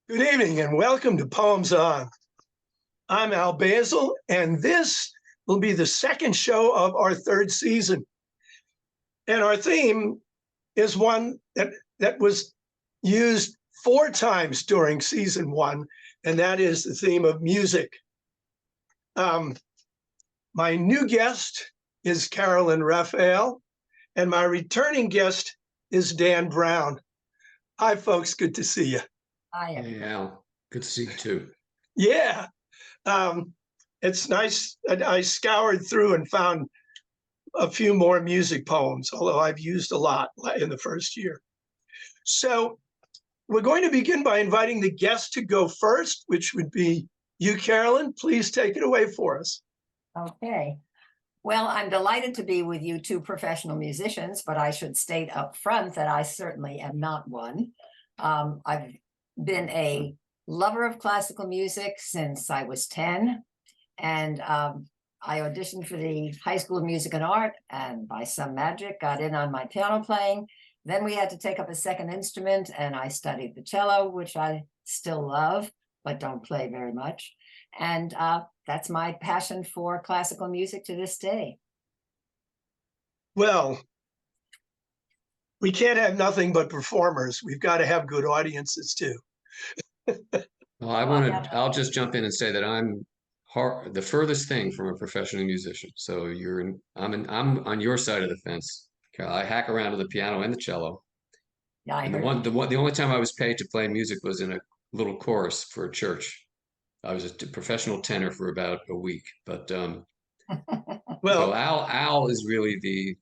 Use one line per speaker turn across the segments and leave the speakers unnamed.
Good evening and welcome to Poems On. I'm Al Basile, and this will be the second show of our third season. And our theme is one that was used 4 times during season 1, and that is the theme of music. My new guest is Carolyn Raphael, and my returning guest is Dan Brown. Hi, folks. Good to see you.
Hi.
Hey, Al. Good to see you too.
Yeah. It's nice. I scoured through and found a few more music poems, although I've used a lot in the first year. So we're going to begin by inviting the guest to go first, which would be you, Carolyn. Please take it away for us.
Okay. Well, I'm delighted to be with you two professional musicians, but I should state up front that I certainly am not one. I've been a lover of classical music since I was 10, and I auditioned for the High School of Music and Art, and by some magic got in on my piano playing. Then we had to take up a second instrument, and I studied the cello, which I still love, but don't play very much. And that's my passion for classical music to this day.
Well, we can't have nothing but performers. We've got to have good audiences too.
Well, I'll just jump in and say that I'm the furthest thing from a professional musician. So I'm on your side of the fence. I hack around to the piano and the cello.
Yeah,
and the only time I was paid to play music was in a little chorus for a church. I was a professional tenor for about a week, but
well,
so Al is really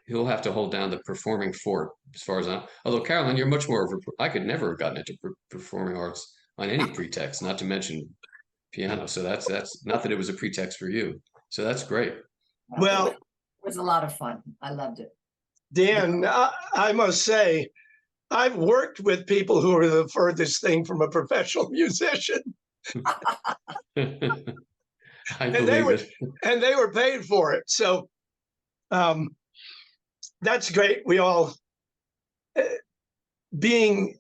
he'll have to hold down the performing fort as far as although Carolyn, you're much more I could never have gotten into performing arts on any pretext, not to mention piano. So that's not that it was a pretext for you. So that's great.
Well,
it was a lot of fun. I loved it.
Dan, I must say, I've worked with people who are the furthest thing from a professional musician.
I
and
believe it.
And they were paid for it. So that's great. We all being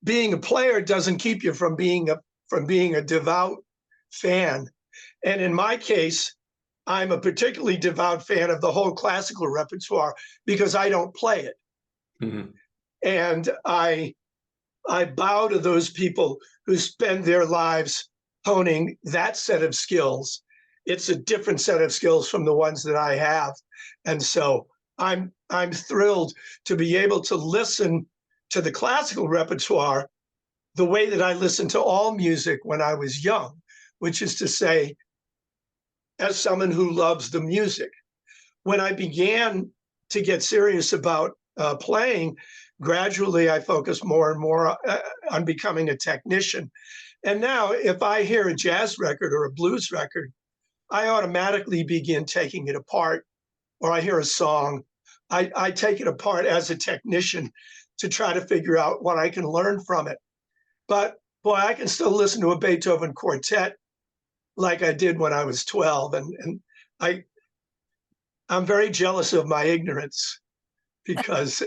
a player doesn't keep you from being a devout fan. And in my case, I'm a particularly devout fan of the whole classical repertoire because I don't play it.
Mm-hmm.
And I bow to those people who spend their lives honing that set of skills. It's a different set of skills from the ones that I have. And so I'm thrilled to be able to listen to the classical repertoire the way that I listened to all music when I was young, which is to say, as someone who loves the music. When I began to get serious about playing, gradually I focused more and more on becoming a technician. And now if I hear a jazz record or a blues record, I automatically begin taking it apart, or I hear a song, I take it apart as a technician to try to figure out what I can learn from it. But boy, I can still listen to a Beethoven quartet like I did when I was 12. And I'm very jealous of my ignorance because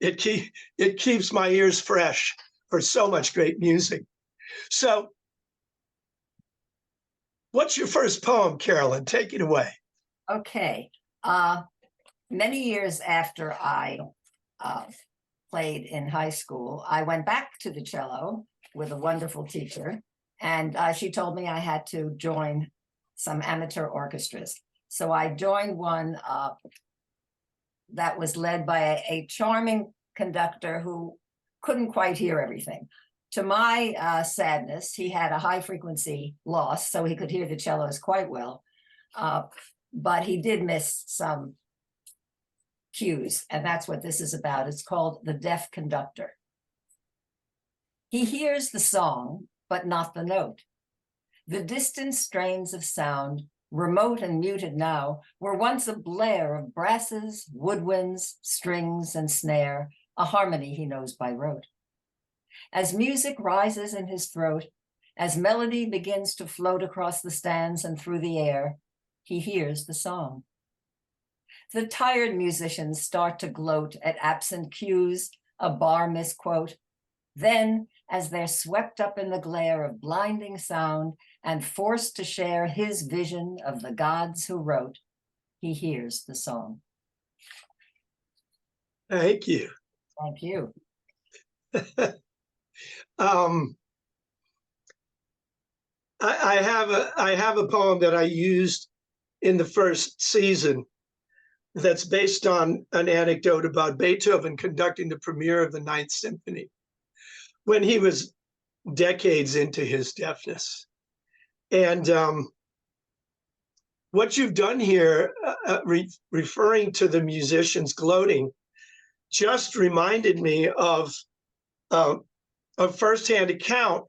it keeps my ears fresh for so much great music. So what's your first poem, Carolyn? Take it away.
Okay. Many years after I played in high school, I went back to the cello with a wonderful teacher, and she told me I had to join some amateur orchestras. So I joined one that was led by a charming conductor who couldn't quite hear everything. To my sadness, he had a high frequency loss, so he could hear the cellos quite well, but he did miss some cues, and that's what this is about. It's called The Deaf Conductor. He hears the song, but not the note. The distant strains of sound, remote and muted now, were once a blare of brasses, woodwinds, strings, and snare, a harmony he knows by rote. As music rises in his throat, as melody begins to float across the stands and through the air, he hears the song. The tired musicians start to gloat at absent cues, a bar misquote. Then, as they're swept up in the glare of blinding sound and forced to share his vision of the gods who wrote, he hears the song.
Thank you.
Thank you.
I have a poem that I used in the first season that's based on an anecdote about Beethoven conducting the premiere of the Ninth Symphony when he was decades into his deafness. And what you've done here, referring to the musicians gloating, just reminded me of a firsthand account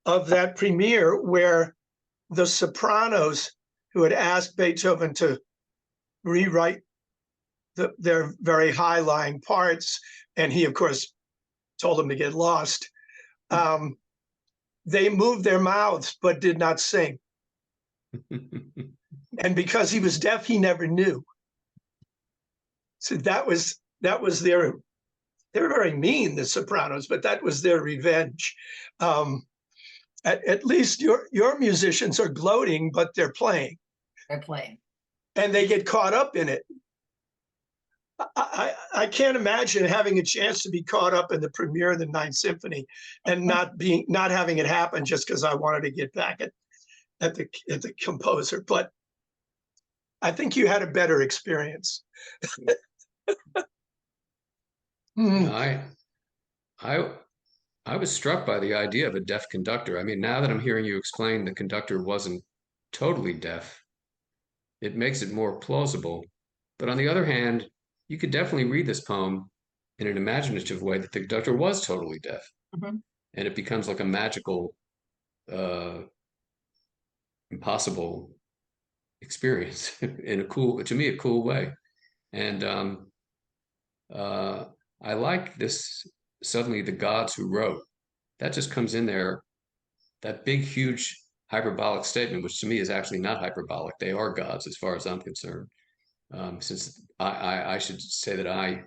of that premiere where the sopranos who had asked Beethoven to rewrite their very high-lying parts, and he, of course, told them to get lost. They moved their mouths but did not sing. And because he was deaf, he never knew. So that was their, they were very mean, the sopranos, but that was their revenge. At least your musicians are gloating, but they're playing.
They're playing.
And they get caught up in it. I can't imagine having a chance to be caught up in the premiere of the Ninth Symphony and not having it happen just because I wanted to get back at the composer. But I think you had a better experience.
I was struck by the idea of a deaf conductor. I mean, now that I'm hearing you explain the conductor wasn't totally deaf, it makes it more plausible. But on the other hand, you could definitely read this poem in an imaginative way that the conductor was totally deaf.
Mm-hmm.
And it becomes like a magical, impossible experience in a cool, to me, a cool way. And I like this, suddenly the gods who wrote, that just comes in there, that big, huge hyperbolic statement, which to me is actually not hyperbolic. They are gods as far as I'm concerned. Since I should say that I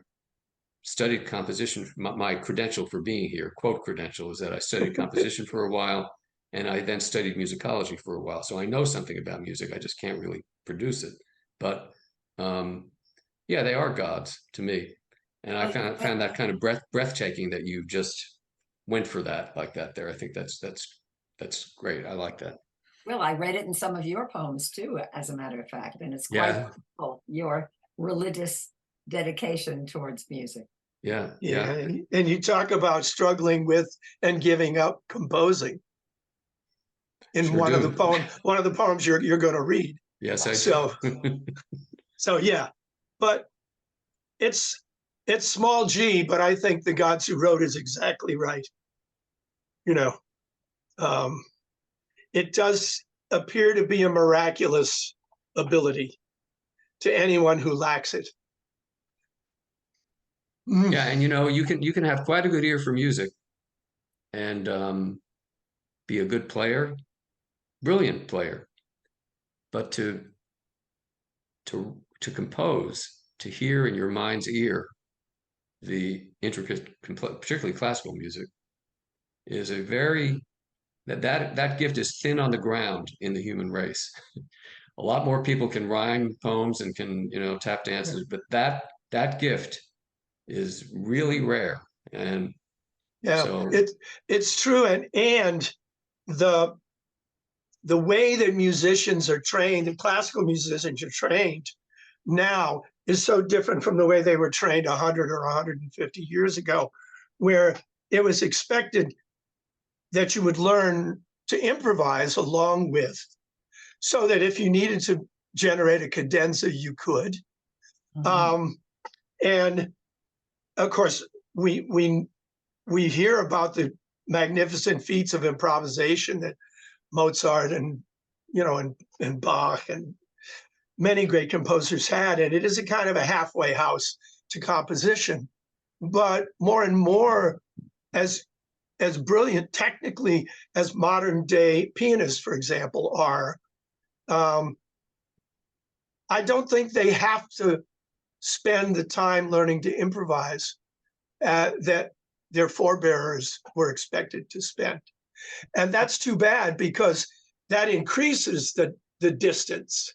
studied composition, my credential for being here, quote credential, is that I studied composition for a while, and I then studied musicology for a while. So I know something about music, I just can't really produce it. But yeah, they are gods to me. And I found that kind of breathtaking that you just went for that like that there. I think that's great. I like that.
Well, I read it in some of your poems too, as a matter of fact, and it's quite cool, your religious dedication towards music.
Yeah. And you talk about struggling with and giving up composing in
Sure
one
do.
of the poems you're going to read.
Yes, I
so so yeah, but it's small g, but I think the gods who wrote is exactly right. You know, it does appear to be a miraculous ability to anyone who lacks it.
Yeah, and you know, you can have quite a good ear for music and be a good player, brilliant player, but to compose, to hear in your mind's ear the intricate, particularly classical music, is a very that gift is thin on the ground in the human race. A lot more people can rhyme poems and can, you know, tap dances, but that gift is really rare. And
yeah,
so
it's true. And the way that musicians are trained, the classical musicians are trained now, is so different from the way they were trained 100 or 150 years ago, where it was expected that you would learn to improvise along with, so that if you needed to generate a cadenza, you could. Mm-hmm. And of course, we hear about the magnificent feats of improvisation that Mozart and, you know, and Bach and many great composers had, and it is a kind of a halfway house to composition. But more and more, as brilliant technically as modern day pianists, for example, are, I don't think they have to spend the time learning to improvise that their forebears were expected to spend. And that's too bad, because that increases the distance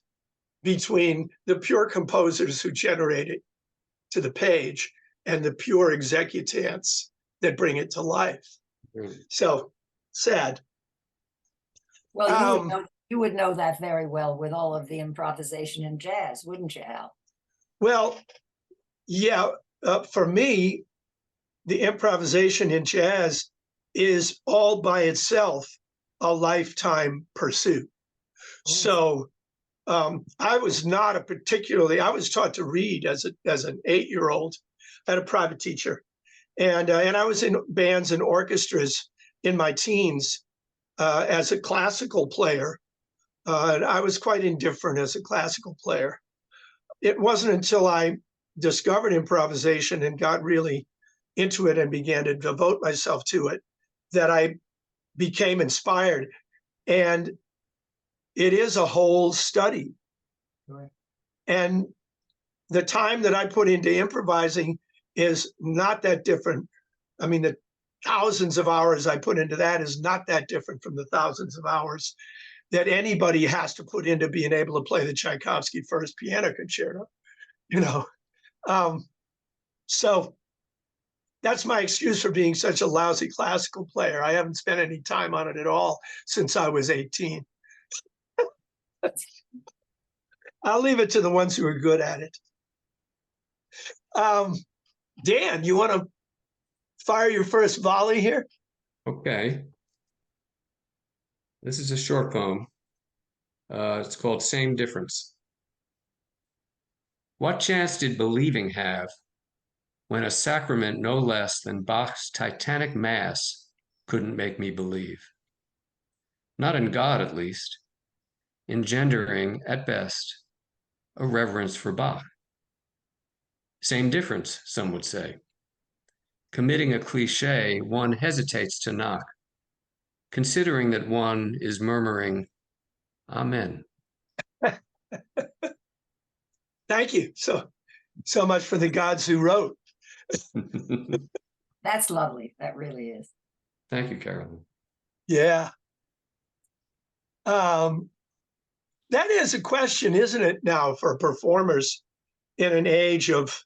between the pure composers who generate it to the page and the pure executants that bring it to life. So sad.
Well, you would know that very well with all of the improvisation in jazz, wouldn't you, Al?
Well, yeah, for me, the improvisation in jazz is all by itself a lifetime pursuit. So I was not I was taught to read as an 8-year-old. I had a private teacher, and I was in bands and orchestras in my teens as a classical player. And I was quite indifferent as a classical player. It wasn't until I discovered improvisation and got really into it and began to devote myself to it that I became inspired. And it is a whole study.
Right.
And the time that I put into improvising is not that different. I mean, the thousands of hours I put into that is not that different from the thousands of hours that anybody has to put into being able to play the Tchaikovsky First Piano Concerto, you know. So that's my excuse for being such a lousy classical player. I haven't spent any time on it at all since I was 18. I'll leave it to the ones who are good at it. Dan, you want to fire your first volley here?
Okay. This is a short poem. It's called Same Difference. What chance did believing have when a sacrament no less than Bach's Titanic Mass couldn't make me believe? Not in God, at least, engendering, at best, a reverence for Bach. Same difference, some would say. Committing a cliche one hesitates to knock, considering that one is murmuring, Amen.
Thank you so much for the gods who wrote.
That's lovely. That really is.
Thank you, Carolyn.
Yeah. That is a question, isn't it, now, for performers in an age of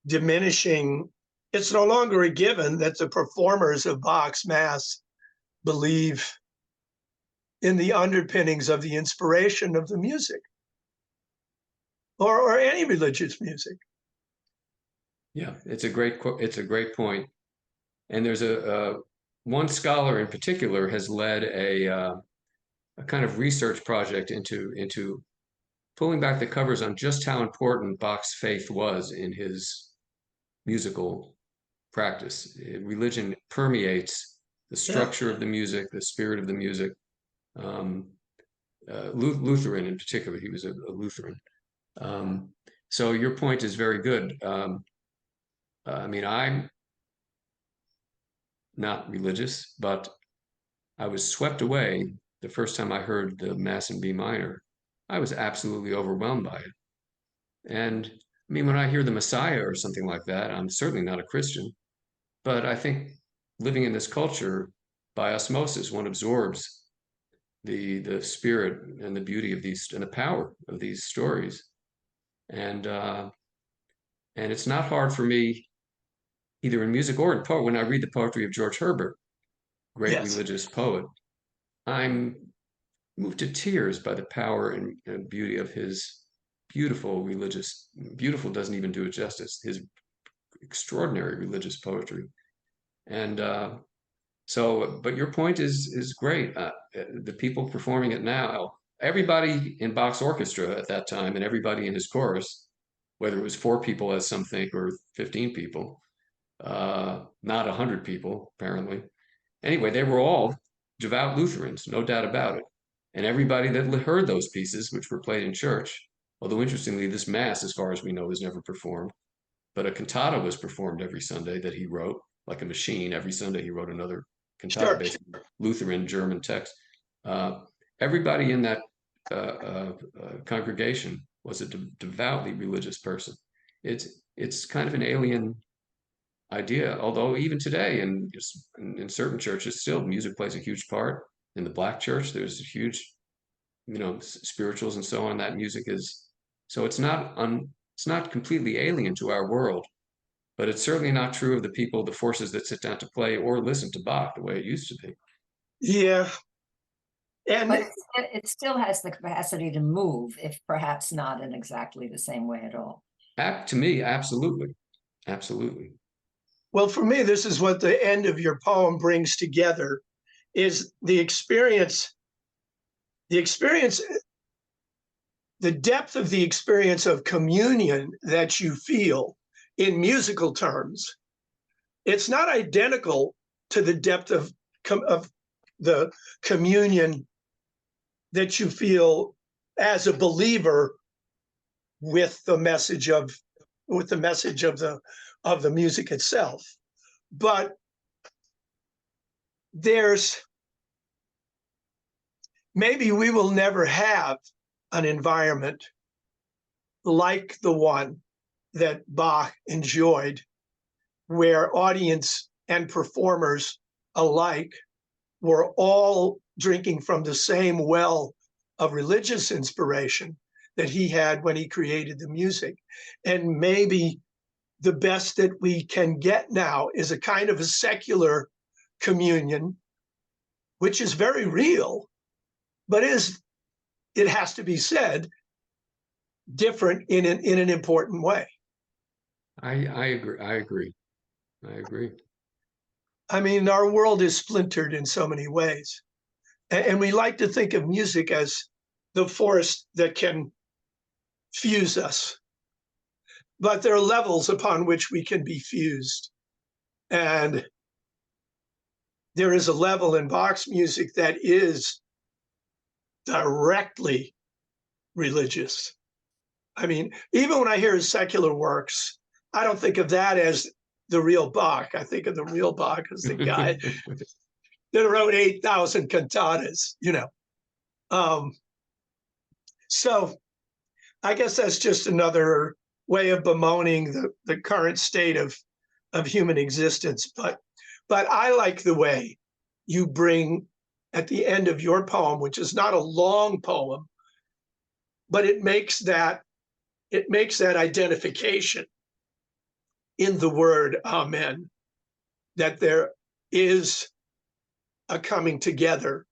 diminishing. It's no longer a given that the performers of Bach's Mass believe in the underpinnings of the inspiration of the music or any religious music.
Yeah, it's a great point. And there's one scholar in particular has led a kind of research project into pulling back the covers on just how important Bach's faith was in his musical practice. Religion permeates the structure of the music, the spirit of the music. Lutheran in particular, he was a Lutheran. So your point is very good. I mean, I'm not religious, but I was swept away the first time I heard the Mass in B minor. I was absolutely overwhelmed by it. And I mean, when I hear the Messiah or something like that, I'm certainly not a Christian, but I think living in this culture, by osmosis, one absorbs the spirit and the beauty of these and the power of these stories. And it's not hard for me, either in music or in poetry, when I read the poetry of George Herbert, great religious poet, I'm moved to tears by the power and beauty of his beautiful religious, beautiful doesn't even do it justice, his extraordinary religious poetry. And but your point is great. The people performing it now, everybody in Bach's orchestra at that time and everybody in his chorus, whether it was 4 people as some think or 15 people, not 100 people apparently. Anyway, they were all devout Lutherans, no doubt about it. And everybody that heard those pieces, which were played in church, although interestingly, this Mass, as far as we know, was never performed, but a cantata was performed every Sunday that he wrote, like a machine. Every Sunday he wrote another cantata based on Lutheran German text. Everybody in that congregation was a devoutly religious person. It's kind of an alien idea. Although even today, in certain churches, still music plays a huge part. In the Black church, there's a huge, spirituals and so on. That music is so it's not completely alien to our world, but it's certainly not true of the people, the forces that sit down to play or listen to Bach the way it used to be.
Yeah. And
But it still has the capacity to move, if perhaps not in exactly the same way at all.
To me, absolutely. Absolutely.
well, for me, this is what the end of your poem brings together is the experience, the depth of the experience of communion that you feel in musical terms. It's not identical to the depth of the communion that you feel as a believer with the message of the music itself. But maybe we will never have an environment like the one that Bach enjoyed, where audience and performers alike were all drinking from the same well of religious inspiration that he had when he created the music. And maybe the best that we can get now is a kind of a secular communion, which is very real, but it has to be said, different in an important way.
I agree. I agree. I agree.
I mean, our world is splintered in so many ways. And we like to think of music as the force that can fuse us. But there are levels upon which we can be fused. And there is a level in Bach's music that is directly religious. I mean, even when I hear his secular works, I don't think of that as the real Bach. I think of the real Bach as the guy that wrote 8,000 cantatas, So I guess that's just another way of bemoaning the current state of human existence. But I like the way you bring at the end of your poem, which is not a long poem, but it makes that identification in the word amen, that there is a coming together,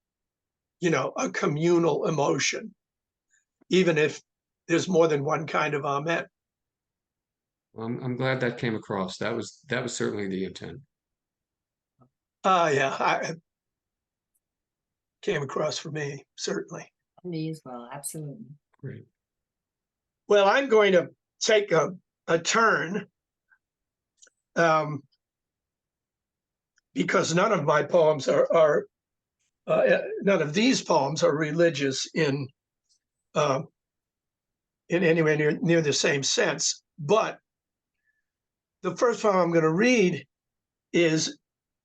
a communal emotion, even if there's more than one kind of amen.
Well, I'm glad that came across. That was certainly the intent.
Yeah, I came across for me, certainly.
Me as well, absolutely.
Great.
Well, I'm going to take a turn because none of my poems are none of these poems are religious in anywhere near the same sense. But the first poem I'm going to read is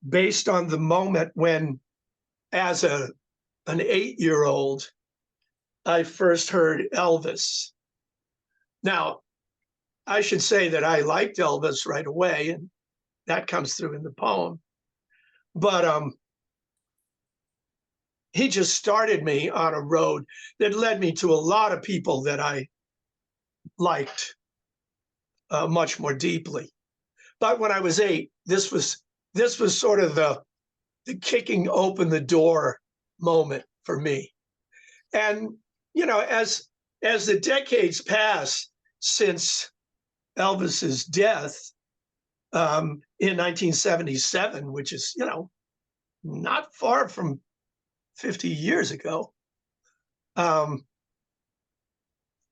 based on the moment when, as an 8-year-old, I first heard Elvis. Now, I should say that I liked Elvis right away, and that comes through in the poem. But he just started me on a road that led me to a lot of people that I liked much more deeply. But when I was 8, this was sort of the kicking open the door moment for me. And as the decades pass since Elvis's death in 1977, which is not far from 50 years ago, and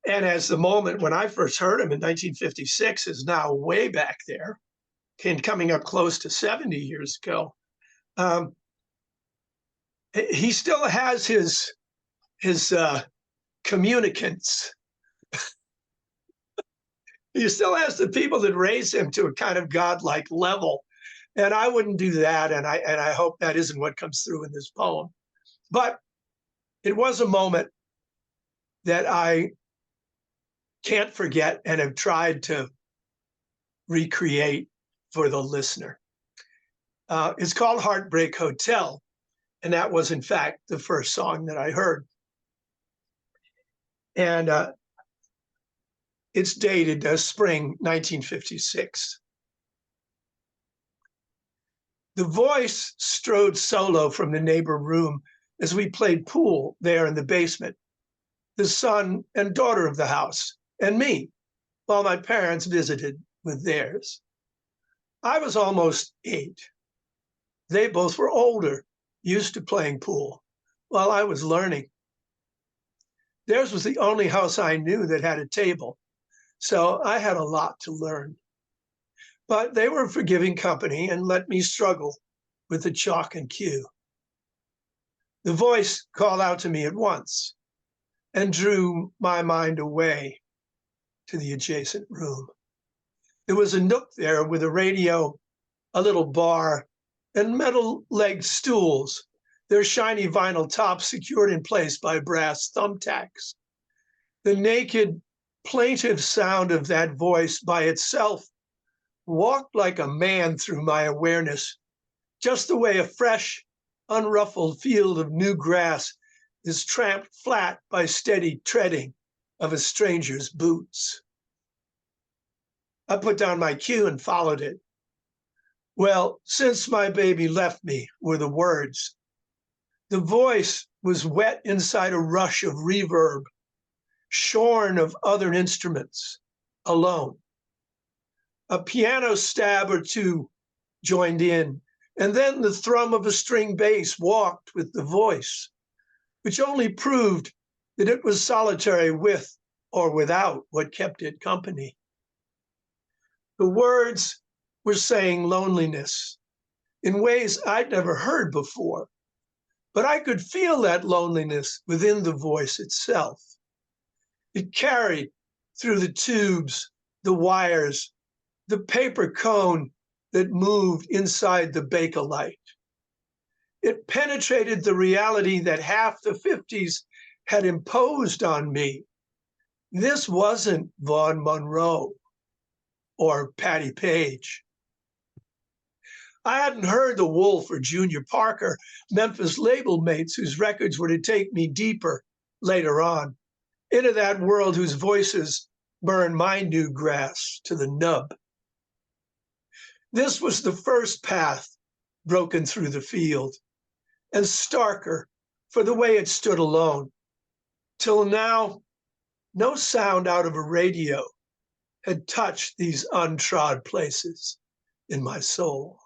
as the moment when I first heard him in 1956 is now way back there, and coming up close to 70 years ago, he still has his communicants. He still has the people that raise him to a kind of godlike level. And I wouldn't do that. And I hope that isn't what comes through in this poem. But it was a moment that I can't forget and have tried to recreate for the listener. It's called Heartbreak Hotel, and that was, in fact, the first song that I heard. And it's dated spring 1956. The voice strode solo from the neighbor room as we played pool there in the basement, the son and daughter of the house, and me, while my parents visited with theirs. I was almost 8. They both were older, used to playing pool, while I was learning. Theirs was the only house I knew that had a table, so I had a lot to learn. But they were forgiving company and let me struggle with the chalk and cue. The voice called out to me at once and drew my mind away to the adjacent room. There was a nook there with a radio, a little bar, and metal-legged stools, their shiny vinyl tops secured in place by brass thumbtacks. The naked, plaintive sound of that voice by itself walked like a man through my awareness, just the way a fresh, unruffled field of new grass is tramped flat by steady treading of a stranger's boots. I put down my cue and followed it. Well, since my baby left me were the words. The voice was wet inside a rush of reverb, shorn of other instruments, alone. A piano stab or two joined in, and then the thrum of a string bass walked with the voice, which only proved that it was solitary with or without what kept it company. The words were saying loneliness in ways I'd never heard before, but I could feel that loneliness within the voice itself. It carried through the tubes, the wires, the paper cone that moved inside the Bakelite. It penetrated the reality that half the 50s had imposed on me. This wasn't Vaughn Monroe or Patti Page. I hadn't heard the Wolf or Junior Parker, Memphis label mates whose records were to take me deeper later on into that world whose voices burned my new grass to the nub. This was the first path broken through the field, and starker for the way it stood alone. Till now, no sound out of a radio had touched these untrod places in my soul.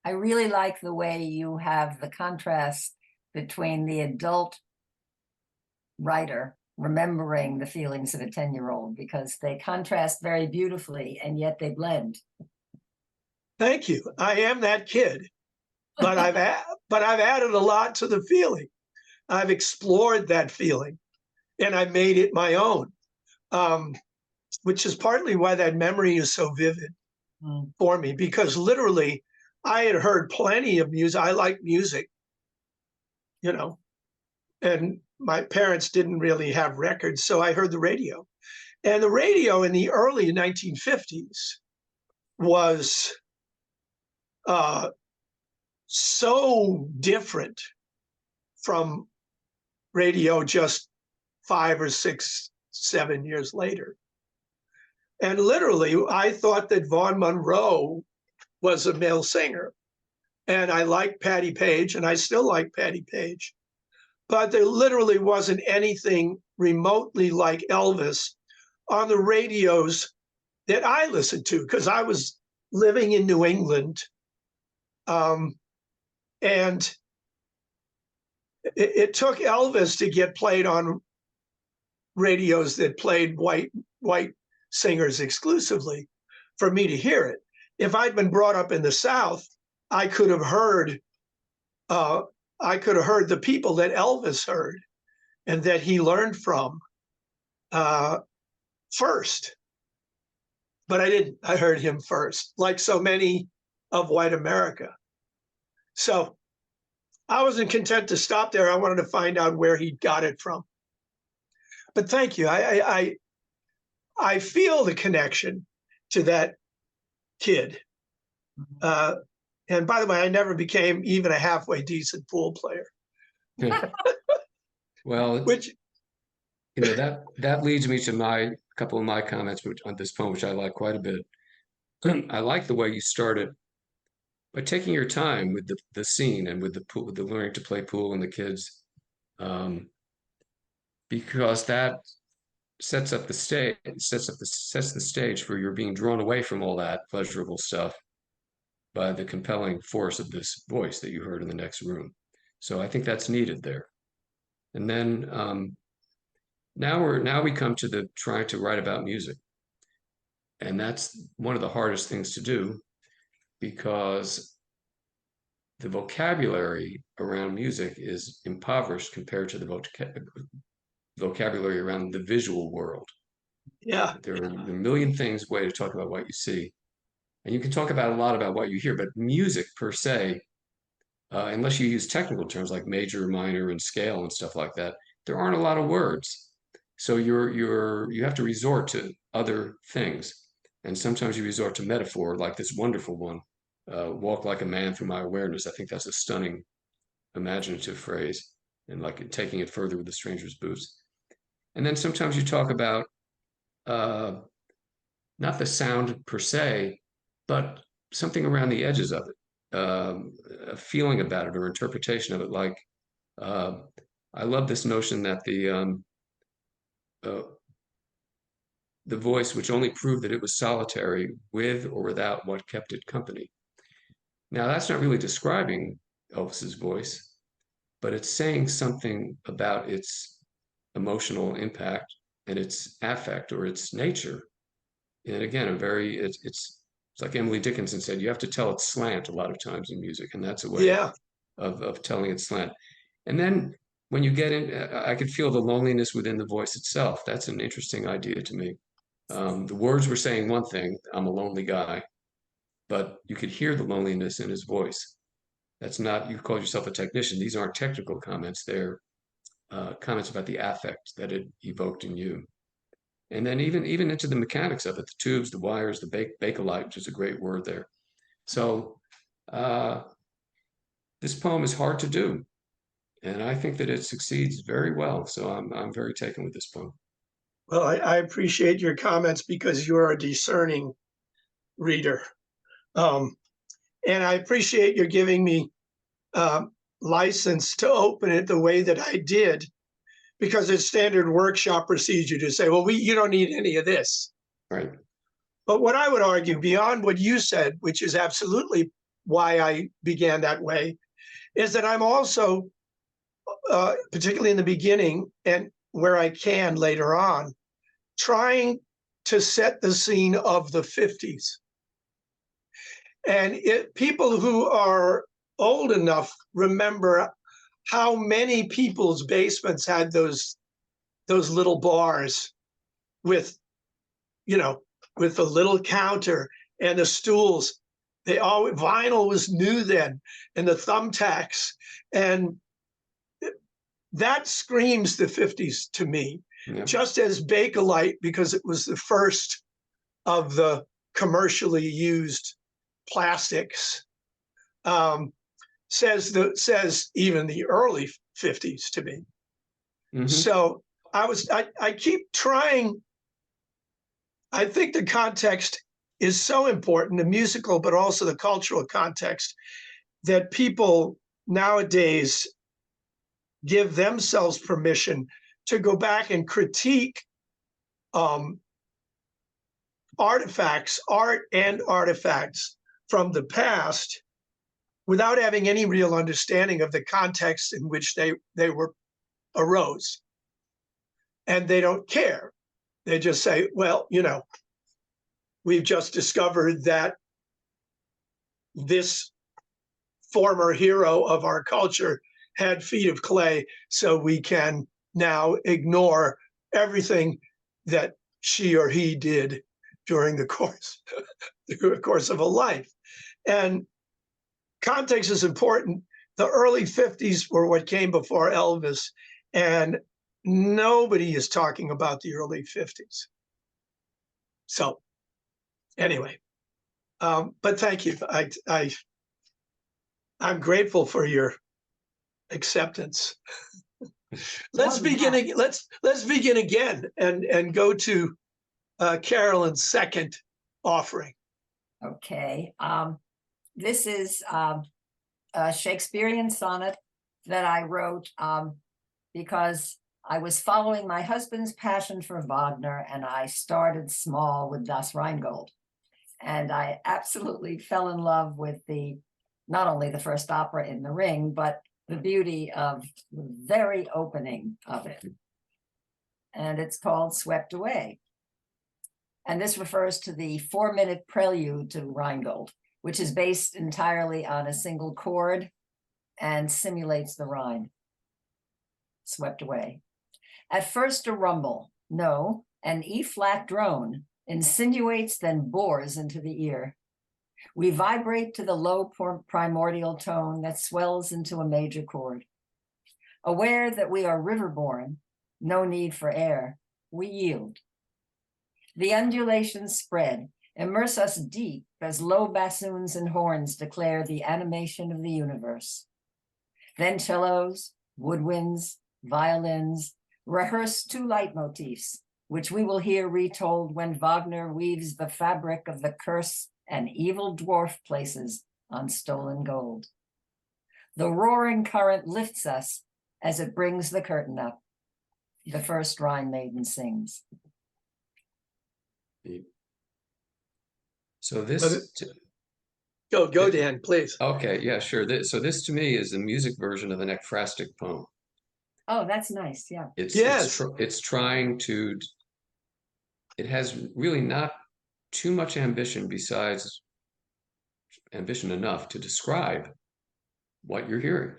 I really like the way you have the contrast between the adult writer remembering the feelings of a 10-year-old, because they contrast very beautifully and yet they blend.
Thank you. I am that kid, but I've added a lot to the feeling. I've explored that feeling and I made it my own, which is partly why that memory is so vivid for me, because literally I had heard plenty of music. I like music, you know, and my parents didn't really have records, so I heard the radio. And the radio in the early 1950s was so different from radio just 5 or 6, 7 years later. And literally, I thought that Vaughn Monroe was a male singer. And I liked Patti Page, and I still like Patti Page. But there literally wasn't anything remotely like Elvis on the radios that I listened to, because I was living in New England. And it took Elvis to get played on radios that played white singers exclusively for me to hear it. If I'd been brought up in the South, I could have heard the people that Elvis heard and that he learned from first. But I didn't. I heard him first, like so many of white America. So I wasn't content to stop there. I wanted to find out where he got it from. But thank you. I feel the connection to that kid. And by the way, I never became even a halfway decent pool player.
Well,
Which,
that leads me to a couple of my comments on this poem, which I like quite a bit. I like the way you started by taking your time with the scene and with the pool, with the learning to play pool and the kids, because that sets the stage for your being drawn away from all that pleasurable stuff by the compelling force of this voice that you heard in the next room. So I think that's needed there. And then now we come to the trying to write about music. And that's one of the hardest things to do, because the vocabulary around music is impoverished compared to the vocabulary around the visual world.
yeah,
There are a million things way to talk about what you see. And you can talk about a lot about what you hear, but music per se, unless you use technical terms like major, minor, and scale and stuff like that, there aren't a lot of words. So you have to resort to other things. And sometimes you resort to metaphor, like this wonderful one, walk like a man through my awareness. I think that's a stunning imaginative phrase, and like taking it further with the stranger's boots. And then sometimes you talk about not the sound per se, but something around the edges of it, a feeling about it or interpretation of it. Like, I love this notion that the voice which only proved that it was solitary with or without what kept it company. Now, that's not really describing Elvis's voice, but it's saying something about its emotional impact and its affect or its nature. And again, it's like Emily Dickinson said, you have to tell it slant a lot of times in music, and that's a way
yeah,
of telling it slant. And then when you get in, I could feel the loneliness within the voice itself. That's an interesting idea to me. The words were saying one thing, I'm a lonely guy, but you could hear the loneliness in his voice. That's not, you call yourself a technician. These aren't technical comments. They're comments about the affect that it evoked in you. And then even into the mechanics of it, the tubes, the wires, the Bakelite, which is a great word there. So this poem is hard to do, and I think that it succeeds very well. So I'm very taken with this poem.
well, I appreciate your comments because you're a discerning reader. And I appreciate your giving me license to open it the way that I did, because it's standard workshop procedure to say, well, you don't need any of this.
Right.
But what I would argue beyond what you said, which is absolutely why I began that way, is that I'm also, particularly in the beginning and where I can later on, trying to set the scene of the 50s. And people who are old enough remember how many people's basements had those little bars with, with the little counter and the stools. Vinyl was new then, and the thumbtacks, and that screams the 50s to me.
Yeah.
Just as Bakelite, because it was the first of the commercially used plastics, says even the early 50s to me. Mm-hmm. So I keep trying. I think the context is so important, the musical, but also the cultural context, that people nowadays give themselves permission to go back and critique artifacts, art and artifacts from the past, without having any real understanding of the context in which they arose. And they don't care. They just say, well, we've just discovered that this former hero of our culture had feet of clay, so we can now ignore everything that she or he did during the course of a life. And context is important. The early 50s were what came before Elvis, and nobody is talking about the early 50s. So anyway, but thank you. I'm grateful for your acceptance. Let's begin. Let's begin again and go to Carolyn's second offering.
Okay. This is a Shakespearean sonnet that I wrote because I was following my husband's passion for Wagner, and I started small with Das Rheingold. And I absolutely fell in love with not only the first opera in the Ring, but the beauty of the very opening of it. And it's called Swept Away. And this refers to the 4-minute prelude to Rheingold, which is based entirely on a single chord and simulates the Rhine. Swept away. At first a rumble, no, an E-flat drone, insinuates then bores into the ear. We vibrate to the low primordial tone that swells into a major chord. Aware that we are river-born, no need for air, we yield. The undulations spread, immerse us deep as low bassoons and horns declare the animation of the universe. Then cellos, woodwinds, violins rehearse 2 leitmotifs, which we will hear retold when Wagner weaves the fabric of the curse and evil dwarf places on stolen gold. The roaring current lifts us as it brings the curtain up. The first Rhine maiden sings.
So this...
Go, Dan, please.
Okay, yeah, sure. So this to me is the music version of an ekphrastic poem.
Oh, that's nice, yeah.
It's trying to... It has really not too much ambition besides ambition enough to describe what you're hearing.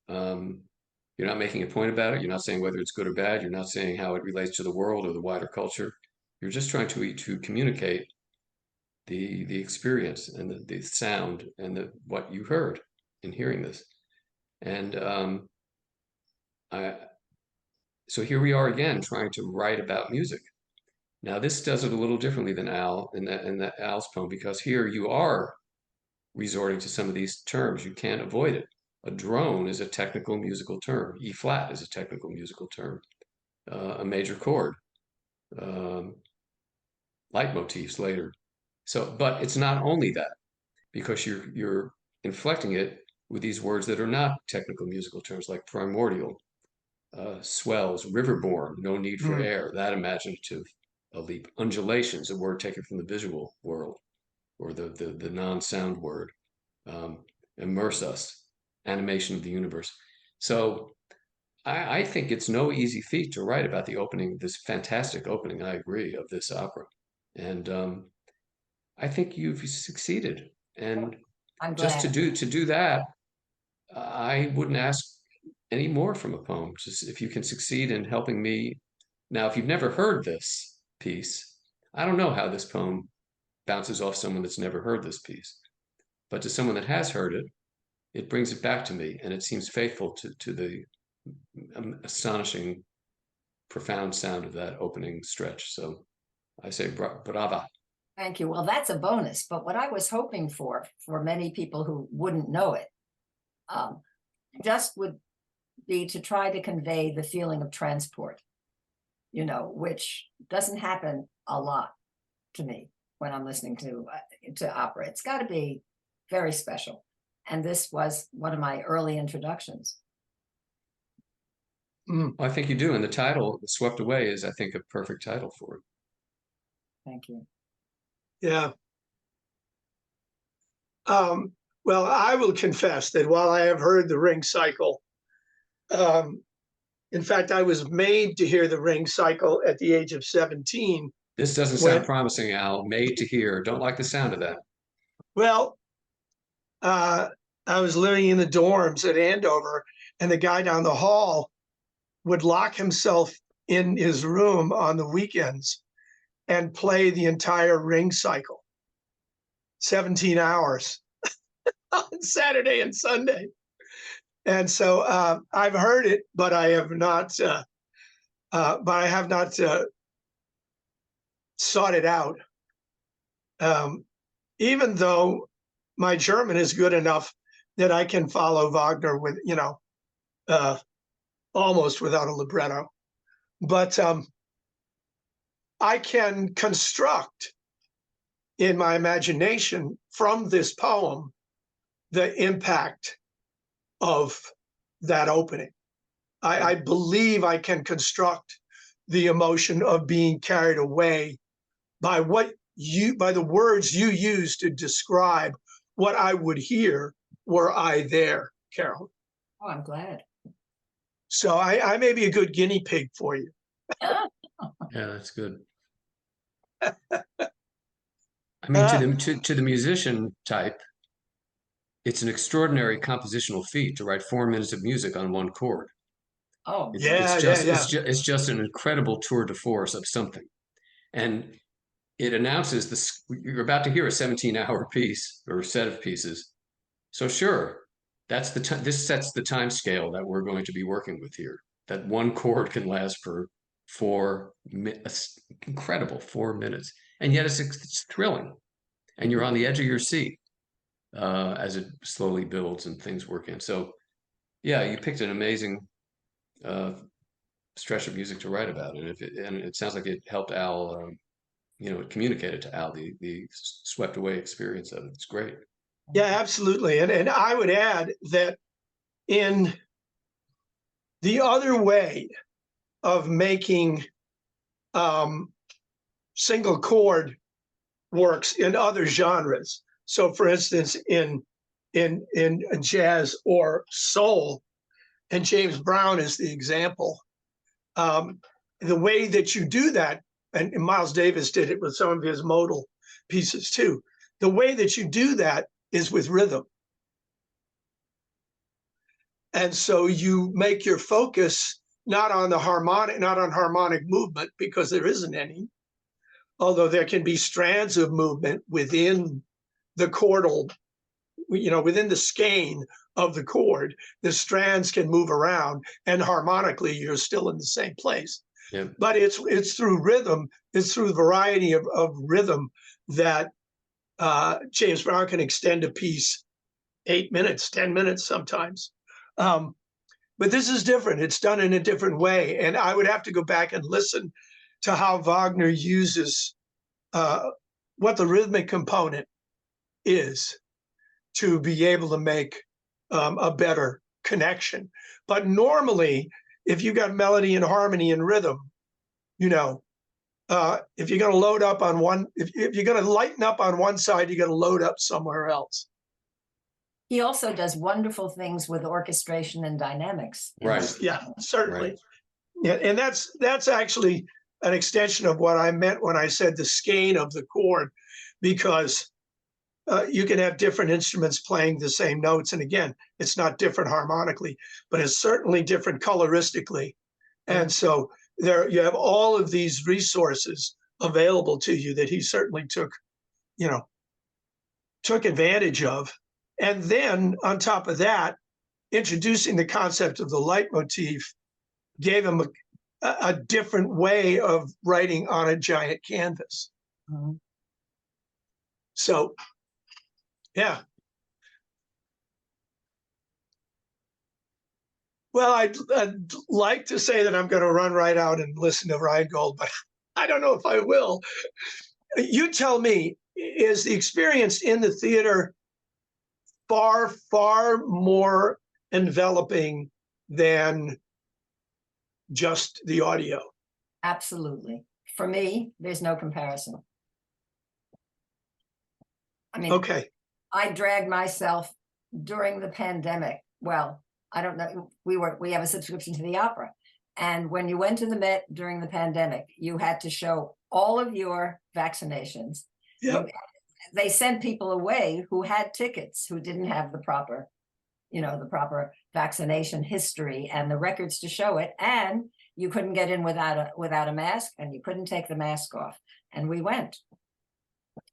You're not making a point about it. You're not saying whether it's good or bad. You're not saying how it relates to the world or the wider culture. You're just trying to communicate the experience and the sound and what you heard in hearing this. And so here we are again trying to write about music. Now this does it a little differently than Al in that Al's poem, because here you are resorting to some of these terms. You can't avoid it. A drone is a technical musical term. E flat is a technical musical term. A major chord. Leitmotifs later. So, but it's not only that, because you're inflecting it with these words that are not technical musical terms, like primordial, swells, riverborne, no need for air, that imaginative leap. Undulations, a word taken from the visual world, or the non-sound word. Immerse us, animation of the universe. So I think it's no easy feat to write about the opening, this fantastic opening, I agree, of this opera. And I think you've succeeded. And
I'm
just
glad.
to do that, I wouldn't ask any more from a poem. Just if you can succeed in helping me. Now, if you've never heard this piece, I don't know how this poem bounces off someone that's never heard this piece. But to someone that has heard it, it brings it back to me, and it seems faithful to the astonishing, profound sound of that opening stretch. So I say brava.
Thank you. Well, that's a bonus. But what I was hoping for many people who wouldn't know it, just would be to try to convey the feeling of transport, which doesn't happen a lot to me when I'm listening to opera. It's got to be very special. And this was one of my early introductions.
I think you do. And the title, Swept Away, is, I think, a perfect title for it.
Thank you.
Yeah. Well, I will confess that while I have heard the Ring cycle, in fact, I was made to hear the Ring cycle at the age of 17.
This doesn't sound promising, Al. Made to hear. Don't like the sound of that.
Well, I was living in the dorms at Andover, and the guy down the hall would lock himself in his room on the weekends and play the entire Ring cycle, 17 hours on Saturday and Sunday. And so I've heard it, but I have not sought it out. Even though my German is good enough that I can follow Wagner with, almost without a libretto. But I can construct in my imagination from this poem the impact of that opening. I believe I can construct the emotion of being carried away by the words you use to describe what I would hear were I there, Carolyn.
Oh, I'm glad.
So I may be a good guinea pig for you.
Yeah, that's good. I mean, to the musician type, it's an extraordinary compositional feat to write 4 minutes of music on one chord.
Oh,
It's just an incredible tour de force of something, and it announces this. You're about to hear a 17-hour piece or a set of pieces. So sure, that's the time. This sets the time scale that we're going to be working with here. That one chord can last for incredible 4 minutes, and yet it's thrilling, and you're on the edge of your seat as it slowly builds and things work in. So yeah, you picked an amazing stretch of music to write about, and it sounds like it helped Al. It communicated to Al the swept away experience of it. It's great.
Yeah, absolutely. And I would add that in the other way of making single chord works in other genres. So for instance, in jazz or soul, and James Brown is the example, the way that you do that, and Miles Davis did it with some of his modal pieces too, the way that you do that is with rhythm. And so you make your focus not on harmonic movement, because there isn't any, although there can be strands of movement within the chordal, within the skein of the chord, the strands can move around, and harmonically you're still in the same place.
Yeah.
But it's through rhythm, it's through the variety of rhythm that James Brown can extend a piece 8 minutes, 10 minutes sometimes. But this is different. It's done in a different way. And I would have to go back and listen to how Wagner uses what the rhythmic component is to be able to make a better connection. But normally, if you got melody and harmony and rhythm, if you're going to load up on one, if you're going to lighten up on one side, you got to load up somewhere else.
he also does wonderful things with orchestration and dynamics.
Right.
Yeah, certainly.
Right.
Yeah, and that's actually an extension of what I meant when I said the skein of the chord, because you can have different instruments playing the same notes. And again, it's not different harmonically, but it's certainly different coloristically. And so there you have all of these resources available to you that he certainly took advantage of. And then on top of that, introducing the concept of the leitmotif gave him a different way of writing on a giant canvas.
Mm-hmm.
So, yeah. Well, I'd like to say that I'm going to run right out and listen to Rheingold, but I don't know if I will. You tell me, is the experience in the theater far, far more enveloping than just the audio?
Absolutely. For me, there's no comparison. I mean,
Okay.
I dragged myself during the pandemic. Well, I don't know. We have a subscription to the opera. And when you went to the Met during the pandemic, you had to show all of your vaccinations.
Yep.
They sent people away who had tickets, who didn't have the proper vaccination history and the records to show it. And you couldn't get in without a mask, and you couldn't take the mask off. And we went,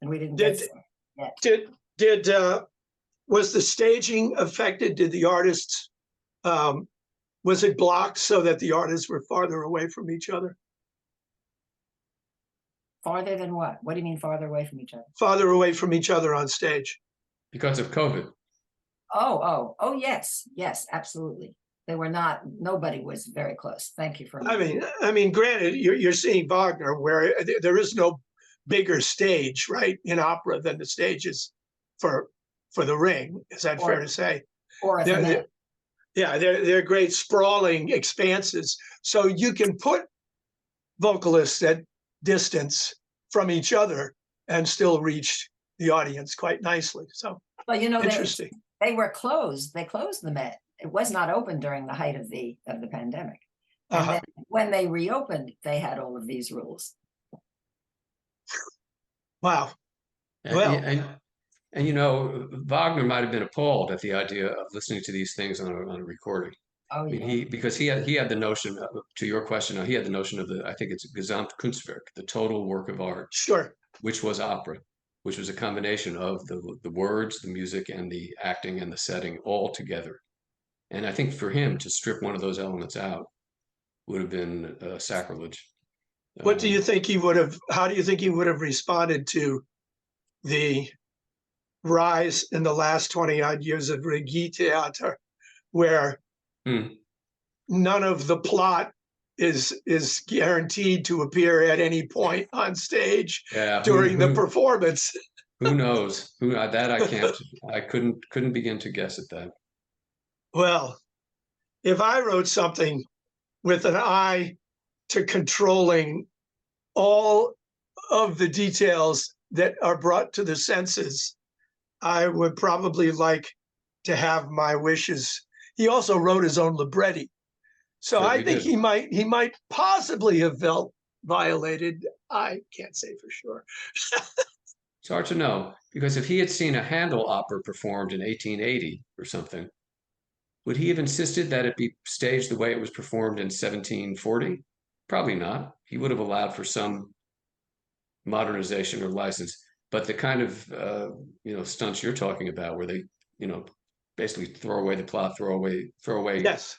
and we didn't get sick yet.
Was the staging affected? Did the artists, was it blocked so that the artists were farther away from each other?
Farther than what? What do you mean farther away from each other?
farther away from each other on stage.
Because of COVID.
Oh, yes, absolutely. They were not, nobody was very close. Thank you for.
I mean, granted, you're seeing Wagner where there is no bigger stage, right, in opera than the stages for the Ring. Is that fair to say?
Or
they're great sprawling expanses. So you can put vocalists at distance from each other and still reach the audience quite nicely. So,
well,
interesting.
They were closed. They closed the Met. It was not open during the height of the pandemic. And then when they reopened, they had all of these rules.
Wow. Well,
and Wagner might have been appalled at the idea of listening to these things on a recording.
Oh,
I
yeah.
mean, because he had the notion to your question. He had the notion of I think it's Gesamtkunstwerk, the total work of art.
Sure.
Which was opera, which was a combination of the words, the music, and the acting and the setting all together. And I think for him to strip one of those elements out would have been sacrilege.
What do you think he would have? How do you think he would have responded to the rise in the last 20-odd years of Regie Theater, where none of the plot is guaranteed to appear at any point on stage during the performance?
Who knows? That I can't. I couldn't begin to guess at that.
Well, if I wrote something with an eye to controlling all of the details that are brought to the senses, I would probably like to have my wishes. He also wrote his own libretti. So I think he might possibly have felt violated. I can't say for sure.
It's hard to know, because if he had seen a Handel opera performed in 1880 or something, would he have insisted that it be staged the way it was performed in 1740? Probably not. He would have allowed for some modernization or license. But the kind of stunts you're talking about, where they basically throw away the plot, throw away.
Yes.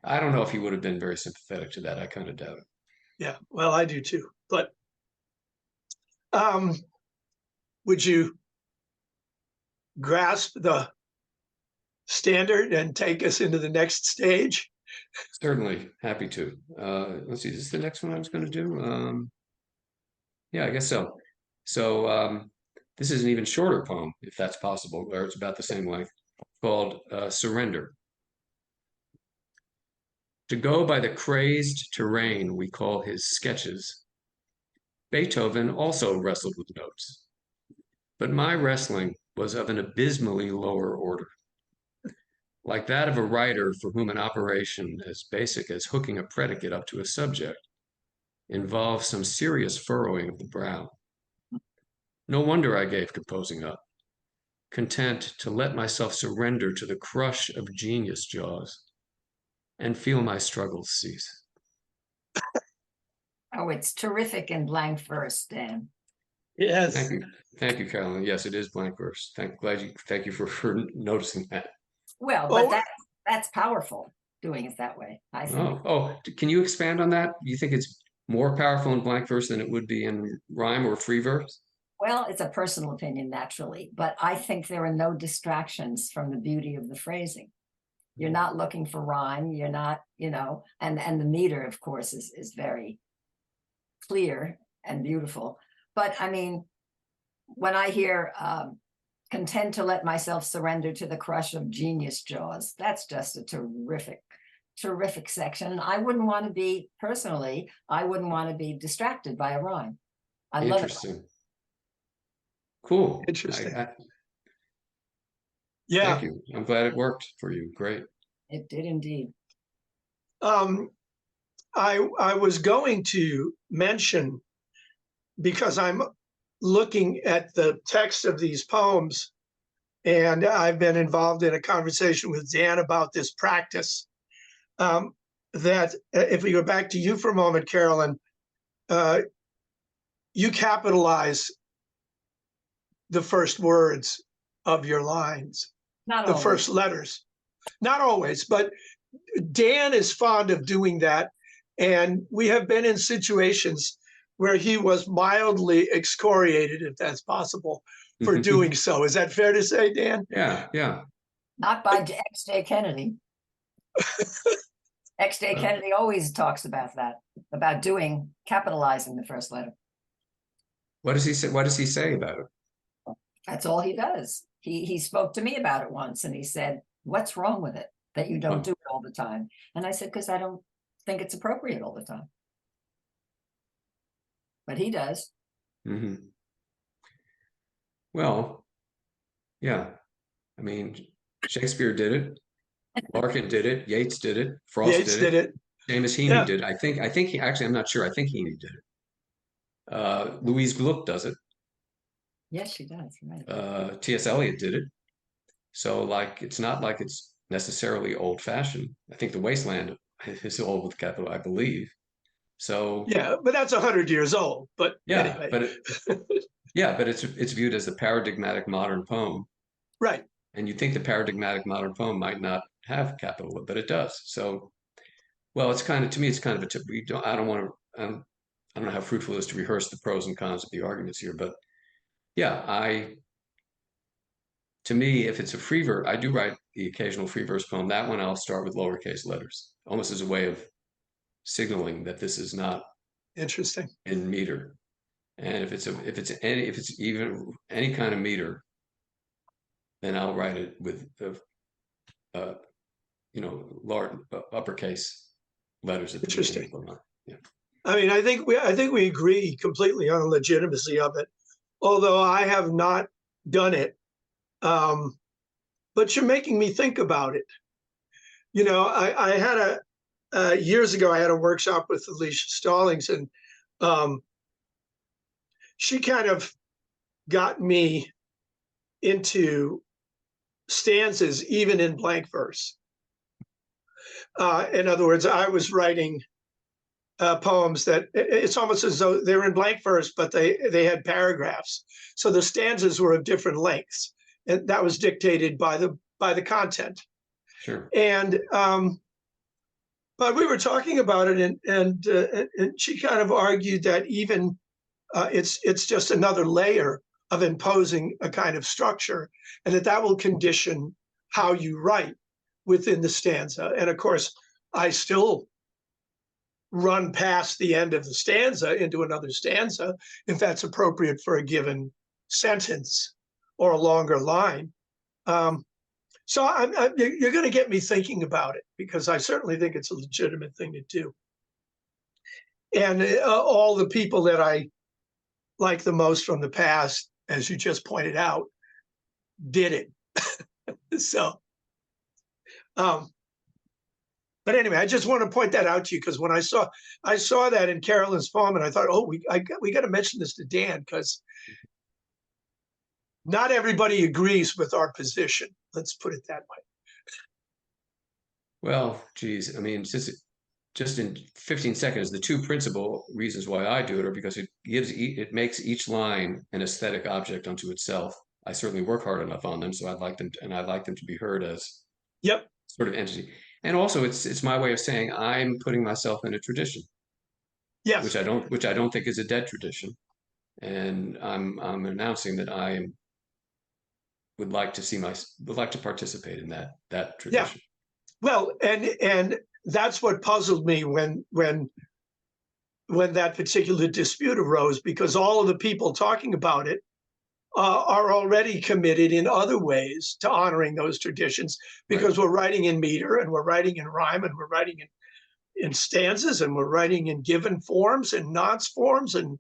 I don't know if he would have been very sympathetic to that. I kind of doubt it.
Yeah, well, I do too. But would you grasp the standard and take us into the next stage?
Certainly, happy to. Let's see, is this the next one I was going to do? Yeah, I guess so. So this is an even shorter poem, if that's possible, or it's about the same length, called Surrender. To go by the crazed terrain we call his sketches. Beethoven also wrestled with notes, but my wrestling was of an abysmally lower order, like that of a writer for whom an operation as basic as hooking a predicate up to a subject involves some serious furrowing of the brow. No wonder I gave composing up, content to let myself surrender to the crush of genius jaws and feel my struggles cease.
Oh, it's terrific in blank verse, Dan.
Yes.
Thank you, Carolyn. Yes, it is blank verse. Thank you for noticing that.
Well, but that's powerful, doing it that way, I think.
Oh, can you expand on that? You think it's more powerful in blank verse than it would be in rhyme or free verse?
Well, it's a personal opinion, naturally, but I think there are no distractions from the beauty of the phrasing. You're not looking for rhyme. You're not, and the meter, of course, is very clear and beautiful. But I mean, when I hear content to let myself surrender to the crush of genius jaws, that's just a terrific section. I wouldn't want to be, personally, I wouldn't want to be distracted by a rhyme. I love it.
Interesting. Cool.
Interesting.
Yeah. Thank you. I'm glad it worked for you. Great.
It did indeed.
I was going to mention, because I'm looking at the text of these poems, and I've been involved in a conversation with Dan about this practice, that if we go back to you for a moment, Carolyn, you capitalize the first words of your lines, the first letters. Not always, but Dan is fond of doing that. And we have been in situations where he was mildly excoriated, if that's possible, for doing so. Is that fair to say, Dan?
Yeah, yeah.
Not by X.J. Kennedy. X.J. Kennedy always talks about that, about capitalizing the first letter.
What does he say? What does he say about it?
That's all he does. He spoke to me about it once, and he said, "What's wrong with it that you don't do it all the time?" And I said, "Because I don't think it's appropriate all the time." But he does.
Mm-hmm. Well, yeah. I mean, Shakespeare did it. Larkin did it. Yeats did it. Frost
Yates
did it. Seamus Heaney
Yeah.
did it. I think he actually, I'm not sure. I think Heaney did it. Louise Gluck does it.
Yes, she does. Right.
T.S. Eliot did it. So, like, it's not like it's necessarily old-fashioned. I think The Wasteland is old with capital, I believe. So
yeah, but that's 100 years old. But
yeah,
anyway,
but it's viewed as the paradigmatic modern poem,
right?
And you think the paradigmatic modern poem might not have capital, but it does. So, well, it's kind of, to me, it's kind of a tip. I don't want to. I don't know how fruitful it is to rehearse the pros and cons of the arguments here, but yeah, to me, if it's a free verse, I do write the occasional free verse poem. That one I'll start with lowercase letters, almost as a way of signaling that this is not
interesting
in meter. And if it's even any kind of meter, then I'll write it with large uppercase letters at the
interesting.
beginning. Yeah.
I mean, I think we agree completely on the legitimacy of it, although I have not done it. But you're making me think about it. You know, I had years ago, I had a workshop with Alicia Stallings, and she kind of got me into stanzas, even in blank verse. In other words, I was writing poems that it's almost as though they were in blank verse, but they had paragraphs. So the stanzas were of different lengths, and that was dictated by the content.
Sure.
And but we were talking about it, and she kind of argued that even it's just another layer of imposing a kind of structure, and that will condition how you write within the stanza. And of course, I still run past the end of the stanza into another stanza if that's appropriate for a given sentence or a longer line. So you're going to get me thinking about it, because I certainly think it's a legitimate thing to do. And all the people that I like the most from the past, as you just pointed out, did it. So, but anyway, I just want to point that out to you, because when I saw that in Carolyn's poem, and I thought, oh, we got to mention this to Dan, because not everybody agrees with our position. Let's put it that way.
Well, geez, I mean, just in 15 seconds, the two principal reasons why I do it are because it makes each line an aesthetic object unto itself. I certainly work hard enough on them, so I'd like them to be heard as sort of entity. And also, it's my way of saying I'm putting myself in a tradition,
yes,
which I don't think is a dead tradition, and I'm announcing that I would like to participate in that tradition.
Yeah. Well, and that's what puzzled me when that particular dispute arose, because all of the people talking about it are already committed in other ways to honoring those traditions, because we're writing in meter, and we're writing in rhyme, and we're writing in stanzas, and we're writing in given forms and nonce forms. And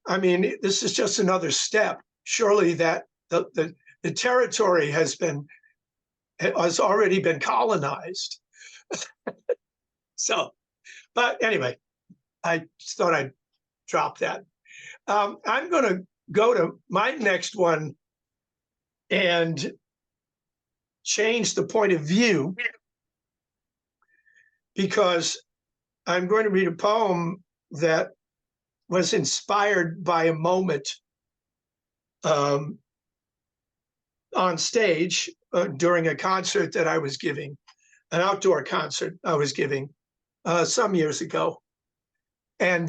I mean, this is just another step. Surely that the territory has already been colonized. So, but anyway, I just thought I'd drop that. I'm going to go to my next one and change the point of view, because I'm going to read a poem that was inspired by a moment on stage during a concert that I was giving, an outdoor concert I was giving some years ago. And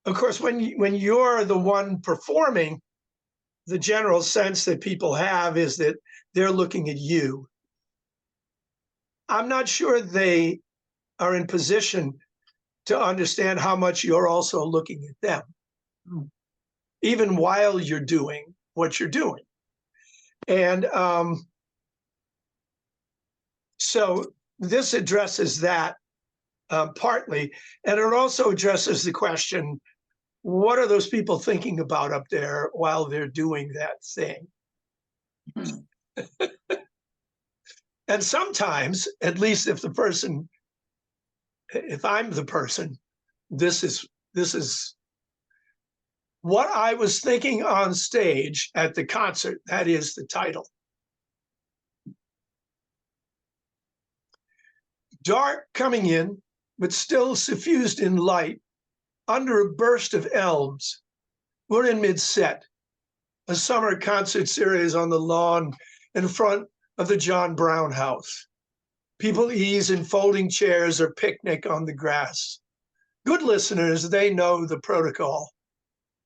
Of course, when you're the one performing, the general sense that people have is that they're looking at you. I'm not sure they are in position to understand how much you're also looking at them, even while you're doing what you're doing. And so this addresses that partly, and it also addresses the question, what are those people thinking about up there while they're doing that thing? And sometimes, at least if I'm the person, this is what I was thinking on stage at the concert. That is the title. Dark coming in, but still suffused in light, under a burst of elms. We're in mid-set, a summer concert series on the lawn in front of the John Brown House. People ease in folding chairs or picnic on the grass. Good listeners, they know the protocol.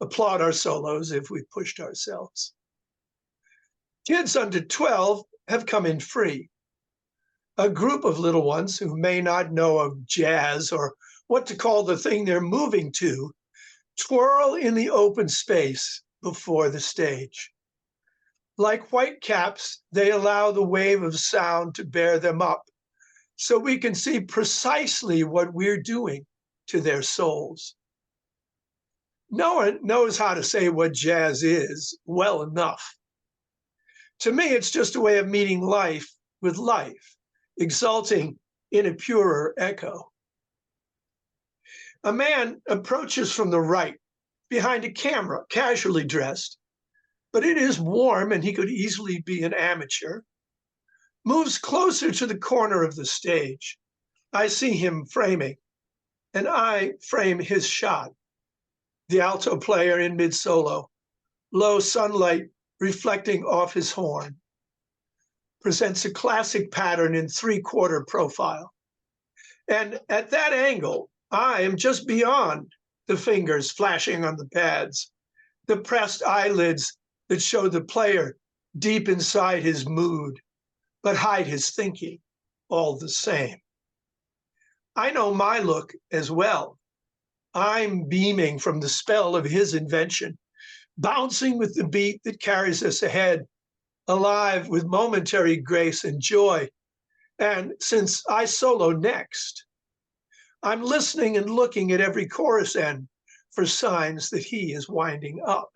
Applaud our solos if we've pushed ourselves. Kids under 12 have come in free. A group of little ones who may not know of jazz or what to call the thing they're moving to twirl in the open space before the stage. Like white caps, they allow the wave of sound to bear them up so we can see precisely what we're doing to their souls. No one knows how to say what jazz is well enough. To me, it's just a way of meeting life with life, exulting in a purer echo. A man approaches from the right, behind a camera, casually dressed, but it is warm and he could easily be an amateur. Moves closer to the corner of the stage. I see him framing, and I frame his shot. The alto player in mid-solo, low sunlight reflecting off his horn, presents a classic pattern in three-quarter profile. And at that angle, I am just beyond the fingers flashing on the pads, the pressed eyelids that show the player deep inside his mood, but hide his thinking all the same. I know my look as well. I'm beaming from the spell of his invention, bouncing with the beat that carries us ahead, alive with momentary grace and joy. And since I solo next, I'm listening and looking at every chorus end for signs that he is winding up.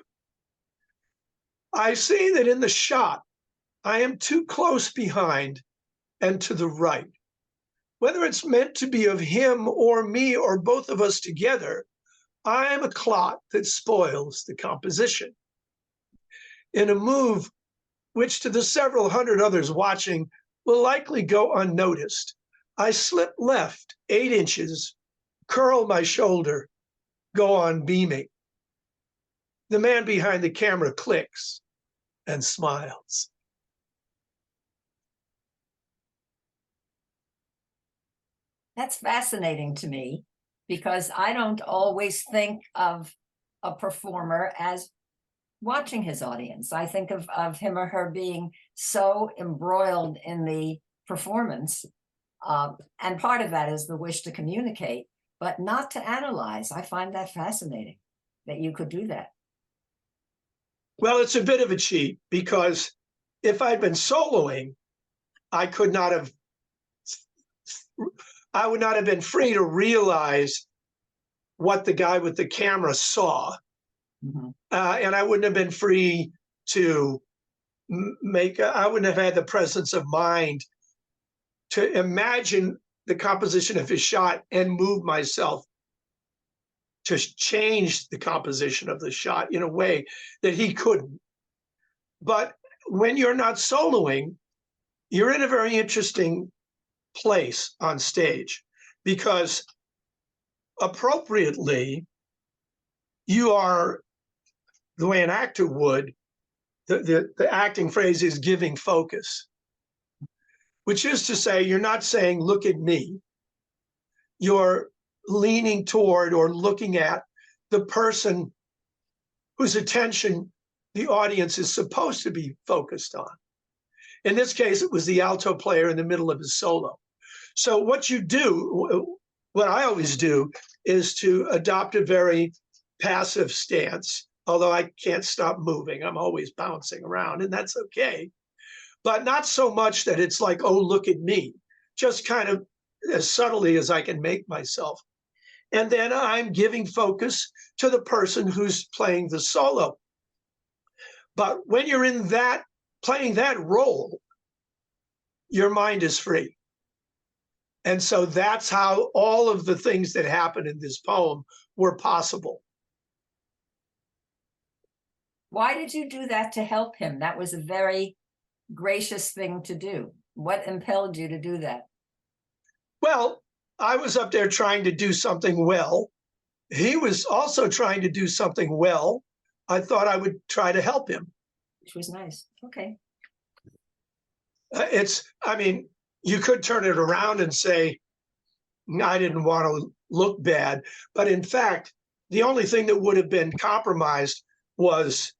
I see that in the shot, I am too close behind and to the right. Whether it's meant to be of him or me or both of us together, I am a clot that spoils the composition. In a move which to the several hundred others watching will likely go unnoticed, I slip left 8 inches, curl my shoulder, go on beaming. The man behind the camera clicks and smiles.
That's fascinating to me because I don't always think of a performer as watching his audience. I think of him or her being so embroiled in the performance. And part of that is the wish to communicate, but not to analyze. I find that fascinating that you could do that.
Well, it's a bit of a cheat because if I'd been soloing, I would not have been free to realize what the guy with the camera saw. Mm-hmm. And I wouldn't have been free to I wouldn't have had the presence of mind to imagine the composition of his shot and move myself to change the composition of the shot in a way that he couldn't. But when you're not soloing, you're in a very interesting place on stage because appropriately, you are, the way an actor would, the acting phrase is giving focus, which is to say, you're not saying, look at me. You're leaning toward or looking at the person whose attention the audience is supposed to be focused on. In this case, it was the alto player in the middle of his solo. So what you do, what I always do, is to adopt a very passive stance, although I can't stop moving. I'm always bouncing around, and that's okay. But not so much that it's like, oh, look at me, just kind of as subtly as I can make myself. And then I'm giving focus to the person who's playing the solo. But when you're in that, playing that role, your mind is free. And so that's how all of the things that happen in this poem were possible.
Why did you do that to help him? That was a very gracious thing to do. What impelled you to do that?
Well, I was up there trying to do something well. He was also trying to do something well. I thought I would try to help him.
Which was nice. Okay.
I mean, you could turn it around and say, I didn't want to look bad. But in fact, the only thing that would have been compromised was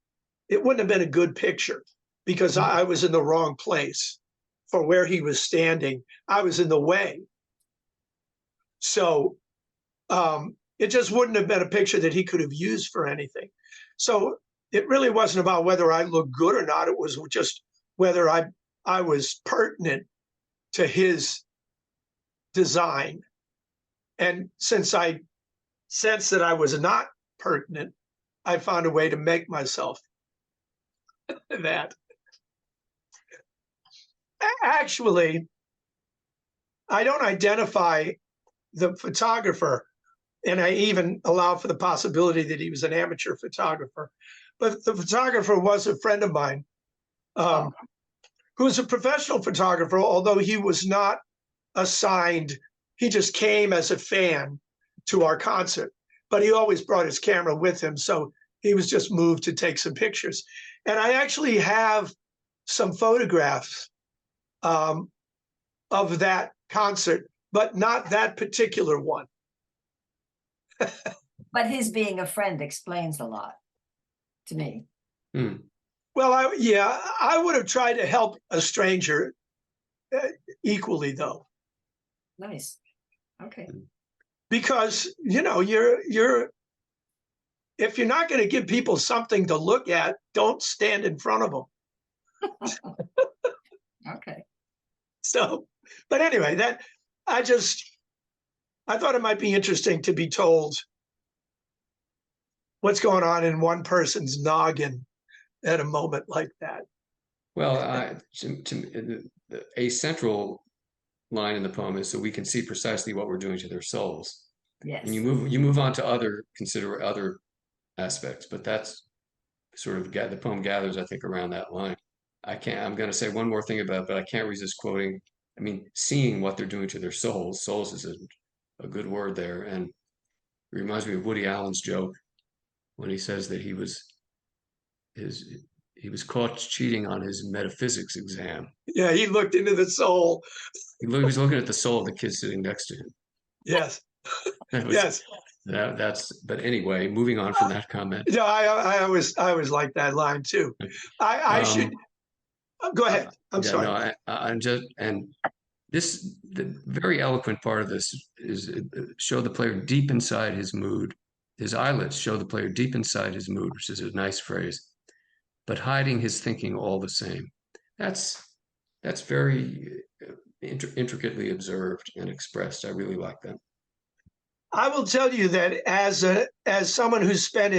it wouldn't have been a good picture because I was in the wrong place for where he was standing. I was in the way. So it just wouldn't have been a picture that he could have used for anything. So it really wasn't about whether I looked good or not. It was just whether I was pertinent to his design. And since I sensed that I was not pertinent, I found a way to make myself that. Actually, I don't identify the photographer, and I even allow for the possibility that he was an amateur photographer. But the photographer was a friend of mine who was a professional photographer, although he was not assigned. He just came as a fan to our concert, but he always brought his camera with him. So he was just moved to take some pictures. And I actually have some photographs of that concert, but not that particular one.
But his being a friend explains a lot to me.
Well, I would have tried to help a stranger equally, though.
Nice. Okay.
Because, you know, if you're not going to give people something to look at, don't stand in front of them.
Okay.
So, but anyway, I thought it might be interesting to be told what's going on in one person's noggin at a moment like that.
Well, a central line in the poem is so we can see precisely what we're doing to their souls.
Yes.
And you move on to other aspects, but that's sort of the poem gathers, I think, around that line. I'm going to say one more thing about it, but I can't resist quoting. I mean, seeing what they're doing to their souls. Souls is a good word there, and it reminds me of Woody Allen's joke when he says that he was caught cheating on his metaphysics exam.
Yeah, he looked into the soul.
He was looking at the soul of the kid sitting next to him.
Yes.
Yes. But anyway, moving on from that comment.
Yeah, I always like that line too. I should go ahead. I'm sorry.
No, I'm just, and the very eloquent part of this is show the player deep inside his mood. His eyelids show the player deep inside his mood, which is a nice phrase, but hiding his thinking all the same. That's very intricately observed and expressed. I really like that.
I will tell you that as someone who's spent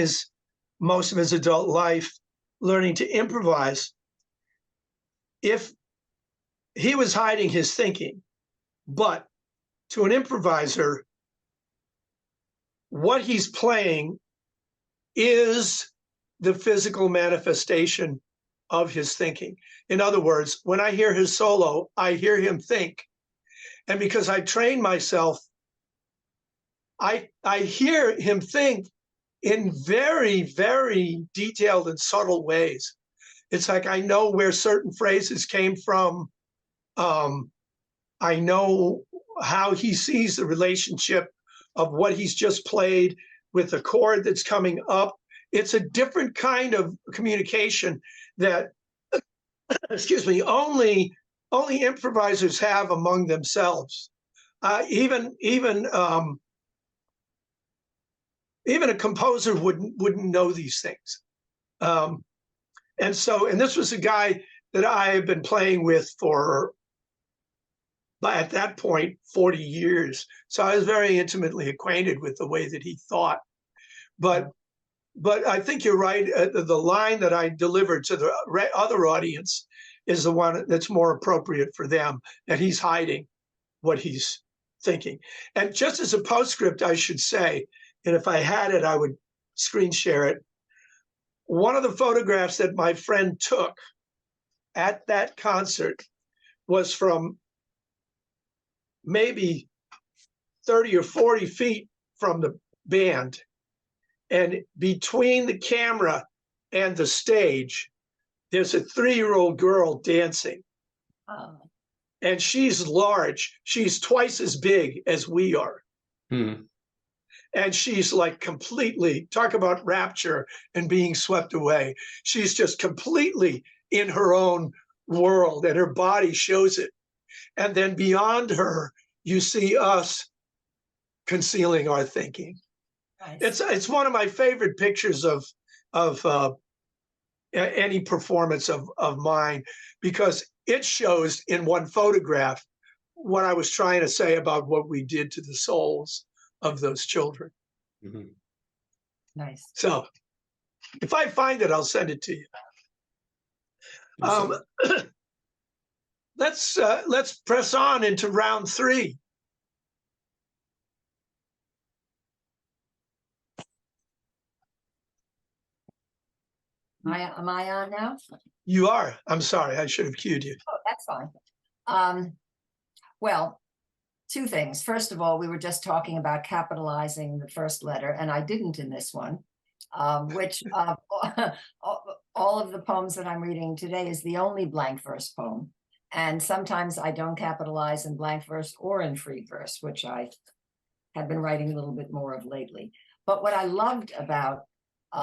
most of his adult life learning to improvise, if he was hiding his thinking, but to an improviser, what he's playing is the physical manifestation of his thinking. In other words, when I hear his solo, I hear him think. And because I train myself, I hear him think in very, very detailed and subtle ways. It's like I know where certain phrases came from. I know how he sees the relationship of what he's just played with a chord that's coming up. It's a different kind of communication that, excuse me, only improvisers have among themselves. Even a composer wouldn't know these things. And this was a guy that I have been playing with for, at that point, 40 years. So I was very intimately acquainted with the way that he thought. But I think you're right. The line that I delivered to the other audience is the one that's more appropriate for them, that he's hiding what he's thinking. And just as a postscript, I should say, and if I had it, I would screen share it. One of the photographs that my friend took at that concert was from maybe 30 or 40 feet from the band. And between the camera and the stage, there's a 3-year-old girl dancing.
Oh.
And she's large. She's twice as big as we are.
Hmm.
And she's like completely, talk about rapture and being swept away. She's just completely in her own world, and her body shows it. And then beyond her, you see us concealing our thinking.
Nice.
It's one of my favorite pictures of any performance of mine, because it shows in one photograph what I was trying to say about what we did to the souls of those children.
Mm-hmm.
Nice.
So if I find it, I'll send it to you. Let's press on into round 3.
Am I on now?
You are. I'm sorry. I should have cued you.
Oh, that's fine. Well, 2 things. First of all, we were just talking about capitalizing the first letter, and I didn't in this one, which all of the poems that I'm reading today is the only blank verse poem. And sometimes I don't capitalize in blank verse or in free verse, which I have been writing a little bit more of lately. But what I loved about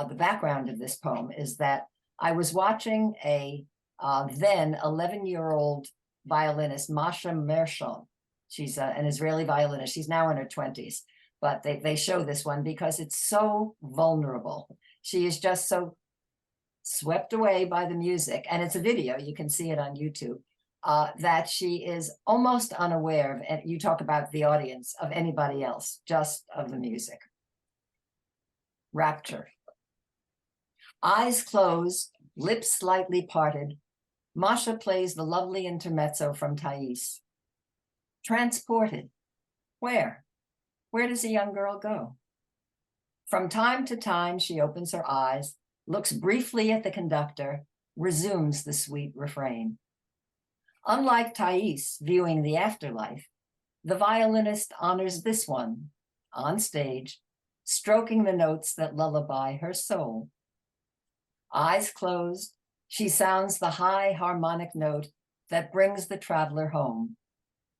the background of this poem is that I was watching a then 11-year-old violinist, Masha Mershon. She's an Israeli violinist. She's now in her 20s, but they show this one because it's so vulnerable. She is just so swept away by the music, and it's a video. You can see it on YouTube. That she is almost unaware of, and you talk about the audience, of anybody else, just of the music. Rapture. Eyes closed, lips slightly parted, Masha plays the lovely intermezzo from Thais. Transported. Where? Where does a young girl go? From time to time, she opens her eyes, looks briefly at the conductor, resumes the sweet refrain. Unlike Thais viewing the afterlife, the violinist honors this one, on stage, stroking the notes that lullaby her soul. Eyes closed, she sounds the high harmonic note that brings the traveler home,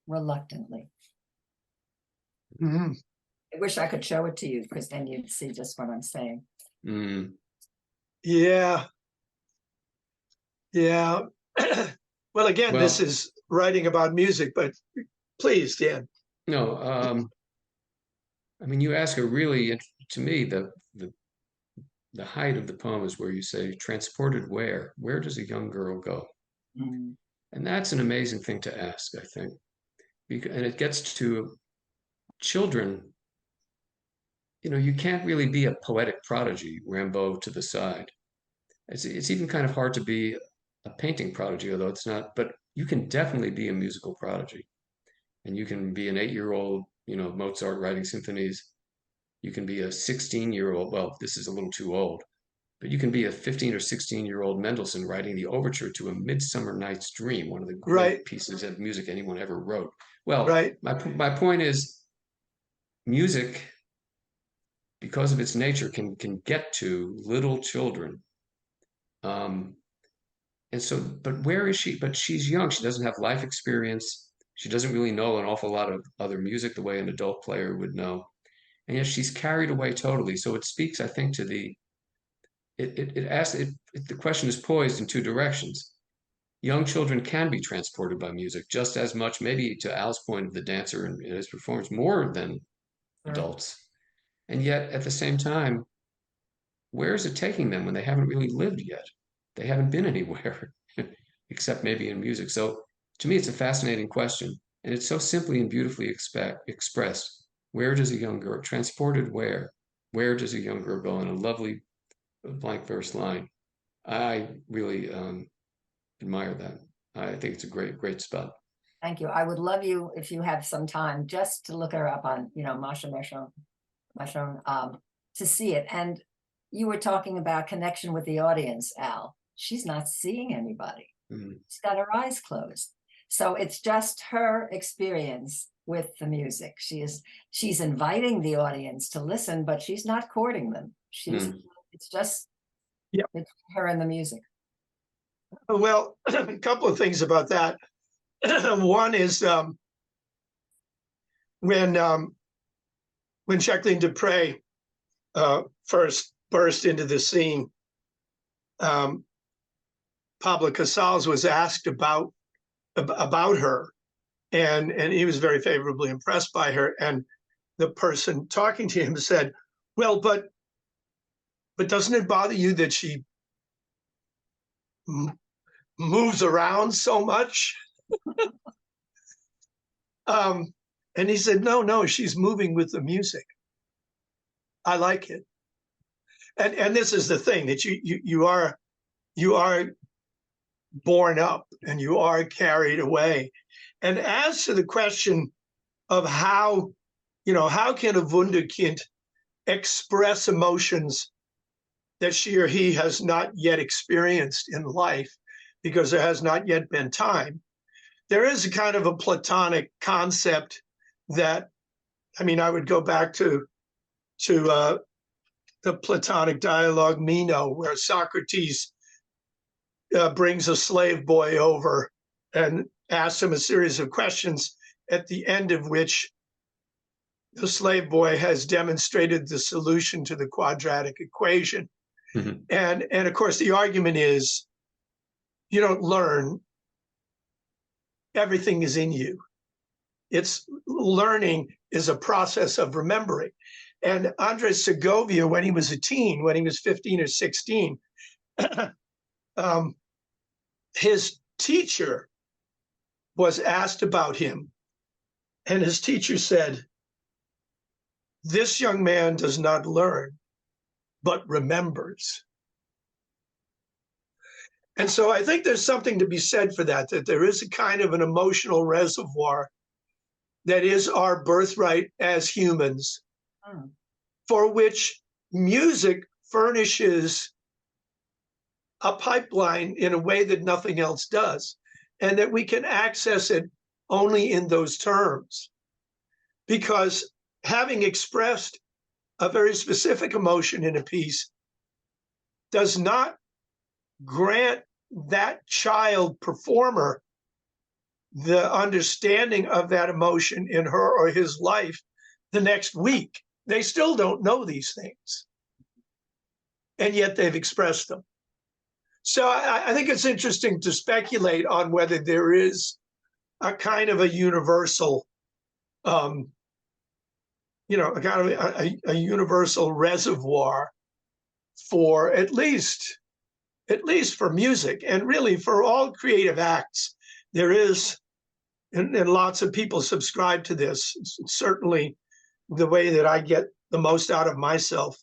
reluctantly.
Mm-hmm.
I wish I could show it to you, because then you'd see just what I'm saying.
Mm.
Yeah. Yeah. Well, again, this is writing about music, but please, Dan.
No, I mean, you ask a really, to me, the height of the poem is where you say, transported where? Where does a young girl go?
Mm.
And that's an amazing thing to ask, I think. And it gets to children. You know, you can't really be a poetic prodigy, Rimbaud to the side. It's even kind of hard to be a painting prodigy, although it's not, but you can definitely be a musical prodigy. And you can be an 8-year-old, you know, Mozart writing symphonies. You can be a 16-year-old, well, this is a little too old, but you can be a 15 or 16-year-old Mendelssohn writing the overture to A Midsummer Night's Dream, one of the great pieces of music anyone ever wrote. Well, my point is, music, because of its nature, can get to little children. And so, but where is she? But she's young. She doesn't have life experience. She doesn't really know an awful lot of other music the way an adult player would know. and yet she's carried away totally. So it speaks, I think, to the question is poised in two directions. Young children can be transported by music just as much, maybe to Al's point of the dancer in his performance, more than adults. And yet at the same time, where is it taking them when they haven't really lived yet? They haven't been anywhere except maybe in music. So to me, it's a fascinating question. And it's so simply and beautifully expressed. Where does a young girl, transported where? Where does a young girl go? In a lovely blank verse line. I really admire that. I think it's a great, great spot.
Thank you. I would love you, if you have some time, just to look her up on, Masha Meshon, to see it. And you were talking about connection with the audience, Al. She's not seeing anybody. She's got her eyes closed. So it's just her experience with the music. She's inviting the audience to listen, but she's not courting them. It's just it's her and the music.
Well, a couple of things about that. One is when Jacqueline Dupre first burst into the scene, Pablo Casals was asked about her, and he was very favorably impressed by her. And the person talking to him said, "Well, but doesn't it bother you that she moves around so much?" And he said, no, she's moving with the music. I like it. And this is the thing, that you are borne up and you are carried away. And as to the question of how can a Wunderkind express emotions that she or he has not yet experienced in life, because there has not yet been time, there is a kind of a Platonic concept that, I would go back to the Platonic dialogue Meno, where Socrates brings a slave boy over and asks him a series of questions, at the end of which the slave boy has demonstrated the solution to the quadratic equation. And of course, the argument is, you don't learn. Everything is in you. It's learning is a process of remembering. And Andres Segovia, when he was a teen, when he was 15 or 16, his teacher was asked about him. And his teacher said, "This young man does not learn, but remembers." And so I think there's something to be said for that there is a kind of an emotional reservoir that is our birthright as humans, for which music furnishes a pipeline in a way that nothing else does, and that we can access it only in those terms. Because having expressed a very specific emotion in a piece does not grant that child performer the understanding of that emotion in her or his life the next week. They still don't know these things, and yet they've expressed them. So I think it's interesting to speculate on whether there is a kind of a universal, a kind of a universal reservoir for at least for music, and really for all creative acts. There is, and lots of people subscribe to this. It's certainly the way that I get the most out of myself.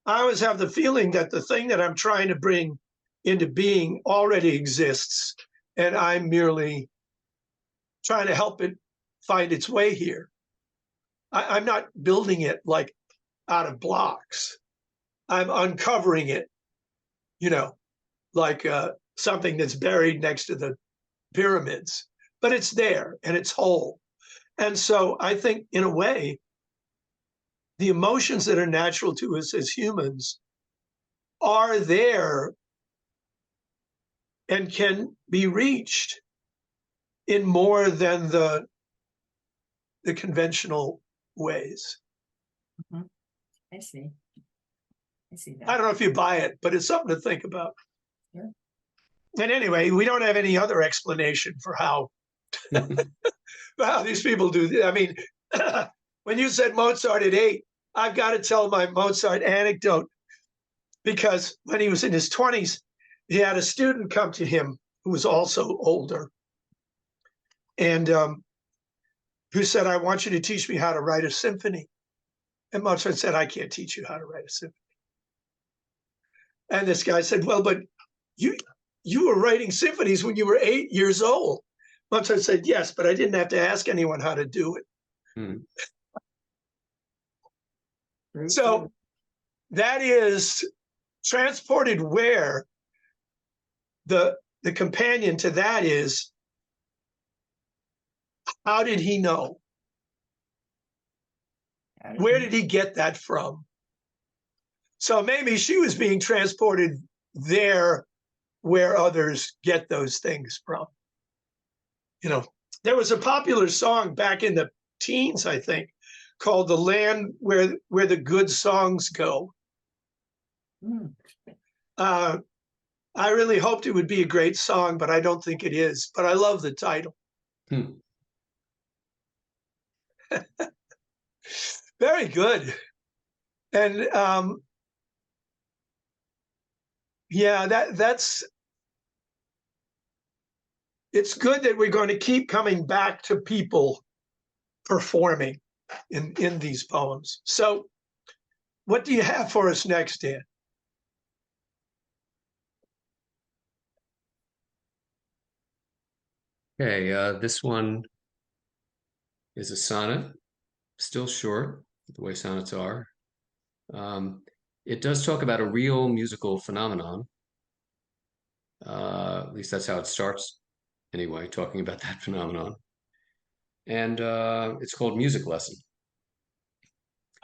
I always have the feeling that the thing that I'm trying to bring into being already exists, and I'm merely trying to help it find its way here. I'm not building it like out of blocks. I'm uncovering it, like something that's buried next to the pyramids, but it's there and it's whole. And so I think, in a way, the emotions that are natural to us as humans are there and can be reached in more than the conventional ways.
I see. I see
I
that.
don't know if you buy it, but it's something to think about.
Sure.
And anyway, we don't have any other explanation for how these people do. I mean, when you said Mozart at 8, I've got to tell my Mozart anecdote, because when he was in his 20s, he had a student come to him who was also older, and who said, "I want you to teach me how to write a symphony." And Mozart said, "I can't teach you how to write a symphony." And this guy said, "Well, but you were writing symphonies when you were 8 years old." Mozart said, "Yes, but I didn't have to ask anyone how to do it." So that is transported where the companion to that is, how did he know? Where did he get that from? So maybe she was being transported there where others get those things from. You know, there was a popular song back in the teens, I think, called "The Land Where the Good Songs Go." I really hoped it would be a great song, but I don't think it is. But I love the title. Very good. And yeah, that's it's good that we're going to keep coming back to people performing in these poems. So what do you have for us next, Dan?
Okay, this one is a sonnet, still short, the way sonnets are. It does talk about a real musical phenomenon. At least that's how it starts, anyway, talking about that phenomenon. And it's called Music Lesson.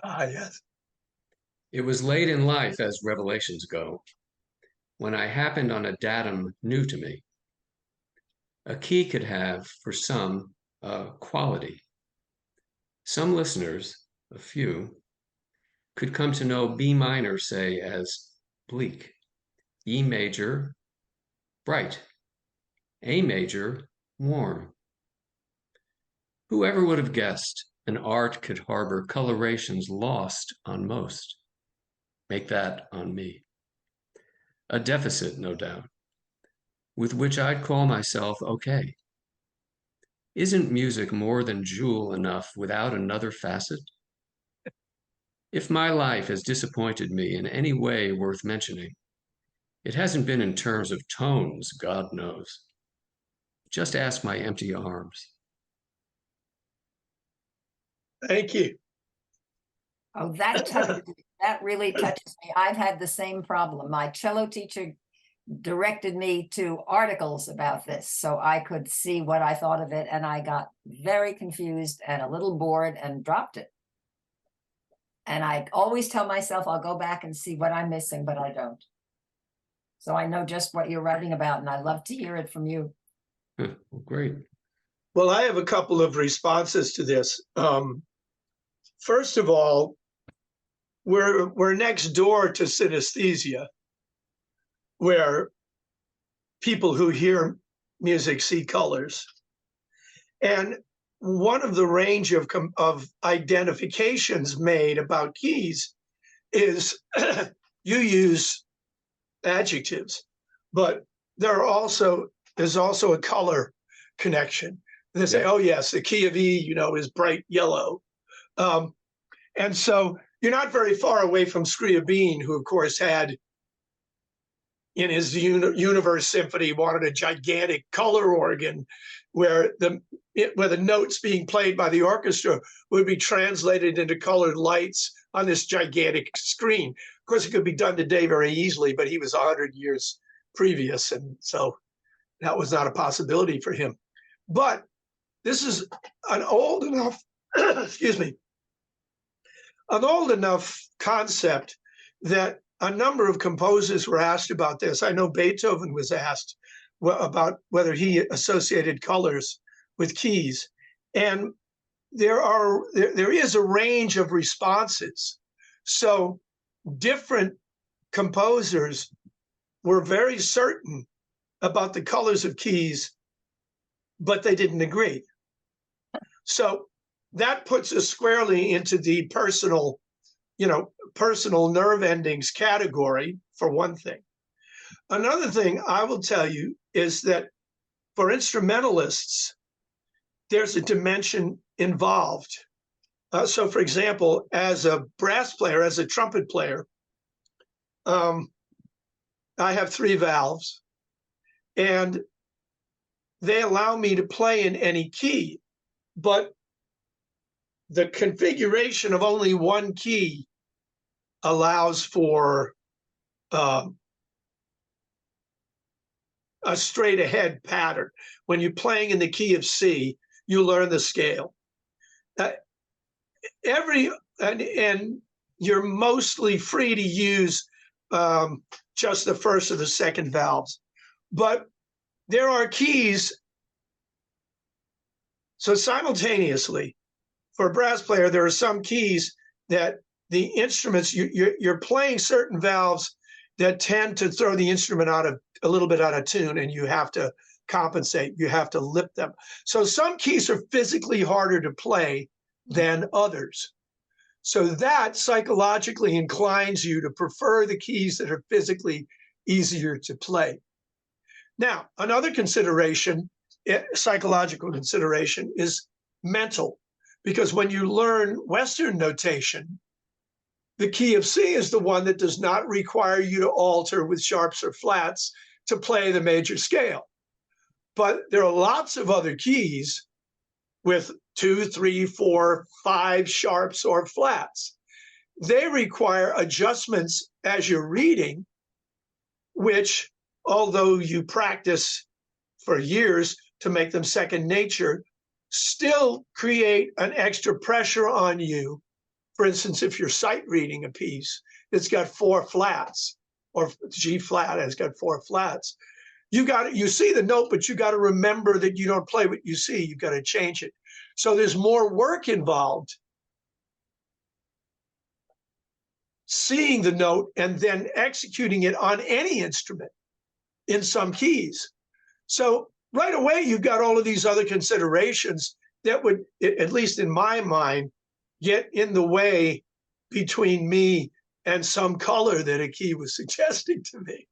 Ah, yes.
It was late in life, as revelations go, when I happened on a datum new to me. A key could have, for some, a quality. Some listeners, a few, could come to know B minor, say, as bleak, E major, bright, A major, warm. Whoever would have guessed an art could harbor colorations lost on most? Make that on me. A deficit, no doubt, with which I'd call myself okay. Isn't music more than jewel enough without another facet? If my life has disappointed me in any way worth mentioning, it hasn't been in terms of tones, God knows. Just ask my empty arms.
Thank you.
Oh, that really touches me. I've had the same problem. My cello teacher directed me to articles about this so I could see what I thought of it, and I got very confused and a little bored and dropped it. And I always tell myself I'll go back and see what I'm missing, but I don't. So I know just what you're writing about, and I love to hear it from you.
Well, great.
Well, I have a couple of responses to this. First of all, we're next door to synesthesia, where people who hear music see colors. And one of the range of identifications made about keys is you use adjectives, but there's also a color connection. They say, "Oh yes, the key of E, is bright yellow," and so you're not very far away from Scriabine, who of course had in his Universe Symphony wanted a gigantic color organ where the notes being played by the orchestra would be translated into colored lights on this gigantic screen. Of course, it could be done today very easily, but he was 100 years previous, and so that was not a possibility for him. But this is an old enough, excuse me, an old enough concept that a number of composers were asked about this. I know Beethoven was asked about whether he associated colors with keys. And there is a range of responses. So different composers were very certain about the colors of keys, but they didn't agree. So that puts us squarely into the personal nerve endings category, for one thing. Another thing I will tell you is that for instrumentalists, there's a dimension involved. So, for example, as a brass player, as a trumpet player, I have 3 valves, and they allow me to play in any key, but the configuration of only one key allows for a straight ahead pattern. When you're playing in the key of C, you learn the scale. And you're mostly free to use just the first or the second valves. But there are keys. So simultaneously, for a brass player, there are some keys that the instruments, you're playing certain valves that tend to throw the instrument a little bit out of tune, and you have to compensate. You have to lip them. So some keys are physically harder to play than others. So that psychologically inclines you to prefer the keys that are physically easier to play. Now, another consideration, psychological consideration, is mental, because when you learn Western notation, the key of C is the one that does not require you to alter with sharps or flats to play the major scale. But there are lots of other keys with 2, 3, 4, 5 sharps or flats. They require adjustments as you're reading, which, although you practice for years to make them second nature, still create an extra pressure on you. For instance, if you're sight reading a piece, it's got 4 flats, or G flat has got 4 flats. You see the note, but you got to remember that you don't play what you see. You've got to change it. So there's more work involved seeing the note and then executing it on any instrument in some keys. So right away, you've got all of these other considerations that would, at least in my mind, get in the way between me and some color that a key was suggesting to me.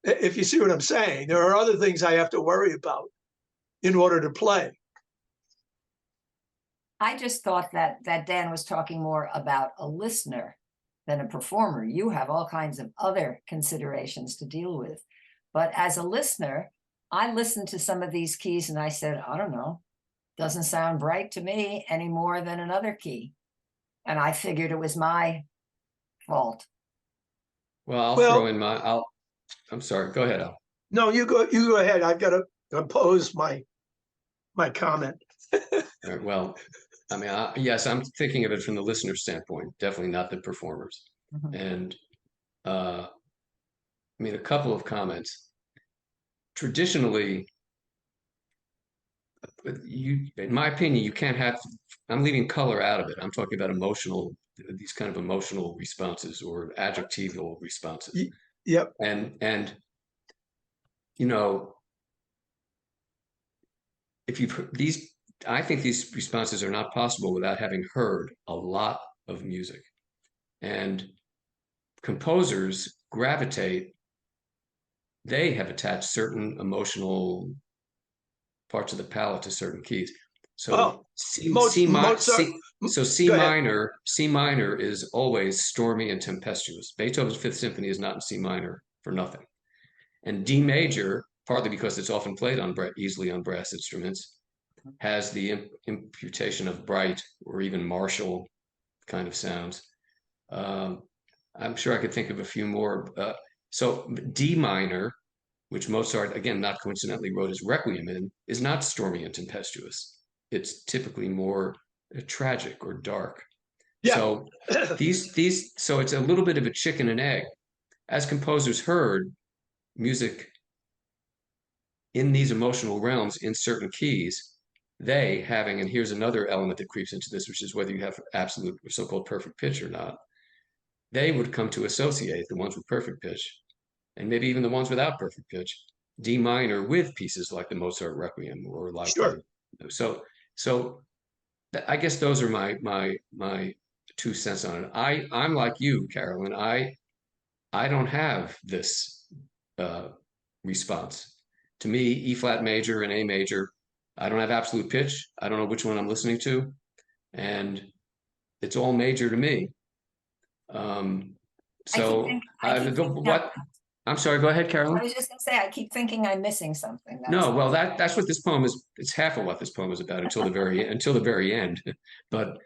If you see what I'm saying, there are other things I have to worry about in order to play.
I just thought that Dan was talking more about a listener than a performer. You have all kinds of other considerations to deal with. But as a listener, I listened to some of these keys and I said, I don't know, doesn't sound bright to me any more than another key. And I figured it was my fault.
Well, I'll throw in I'm sorry, go ahead, Al.
No, you go ahead. I've got to oppose my comment.
All right, well, I mean, yes, I'm thinking of it from the listener standpoint, definitely not the performers.
Mm-hmm.
And I mean, a couple of comments. Traditionally, in my opinion, you can't have, I'm leaving color out of it. I'm talking about these kind of emotional responses or adjectival responses.
Yep.
And you know, I think these responses are not possible without having heard a lot of music. And composers gravitate, they have attached certain emotional parts of the palette to certain keys. So C minor is always stormy and tempestuous. Beethoven's Fifth Symphony is not in C minor for nothing. And D major, partly because it's often played easily on brass instruments, has the imputation of bright or even martial kind of sounds. I'm sure I could think of a few more. So D minor, which Mozart, again, not coincidentally wrote his Requiem in, is not stormy and tempestuous. It's typically more tragic or dark. Yeah. So so it's a little bit of a chicken and egg. As composers heard music in these emotional realms in certain keys, they having, and here's another element that creeps into this, which is whether you have absolute so-called perfect pitch or not, they would come to associate the ones with perfect pitch, and maybe even the ones without perfect pitch, D minor with pieces like the Mozart Requiem or like
Sure.
so I guess those are my 2 cents on it. I'm like you, Carolyn. I don't have this response. To me, E flat major and A major, I don't have absolute pitch. I don't know which one I'm listening to, and it's all major to me. So what? I'm sorry. Go ahead, Carolyn.
I was just gonna say, I keep thinking I'm missing something.
No, well, that's what this poem is. It's half of what this poem is about until the very end. But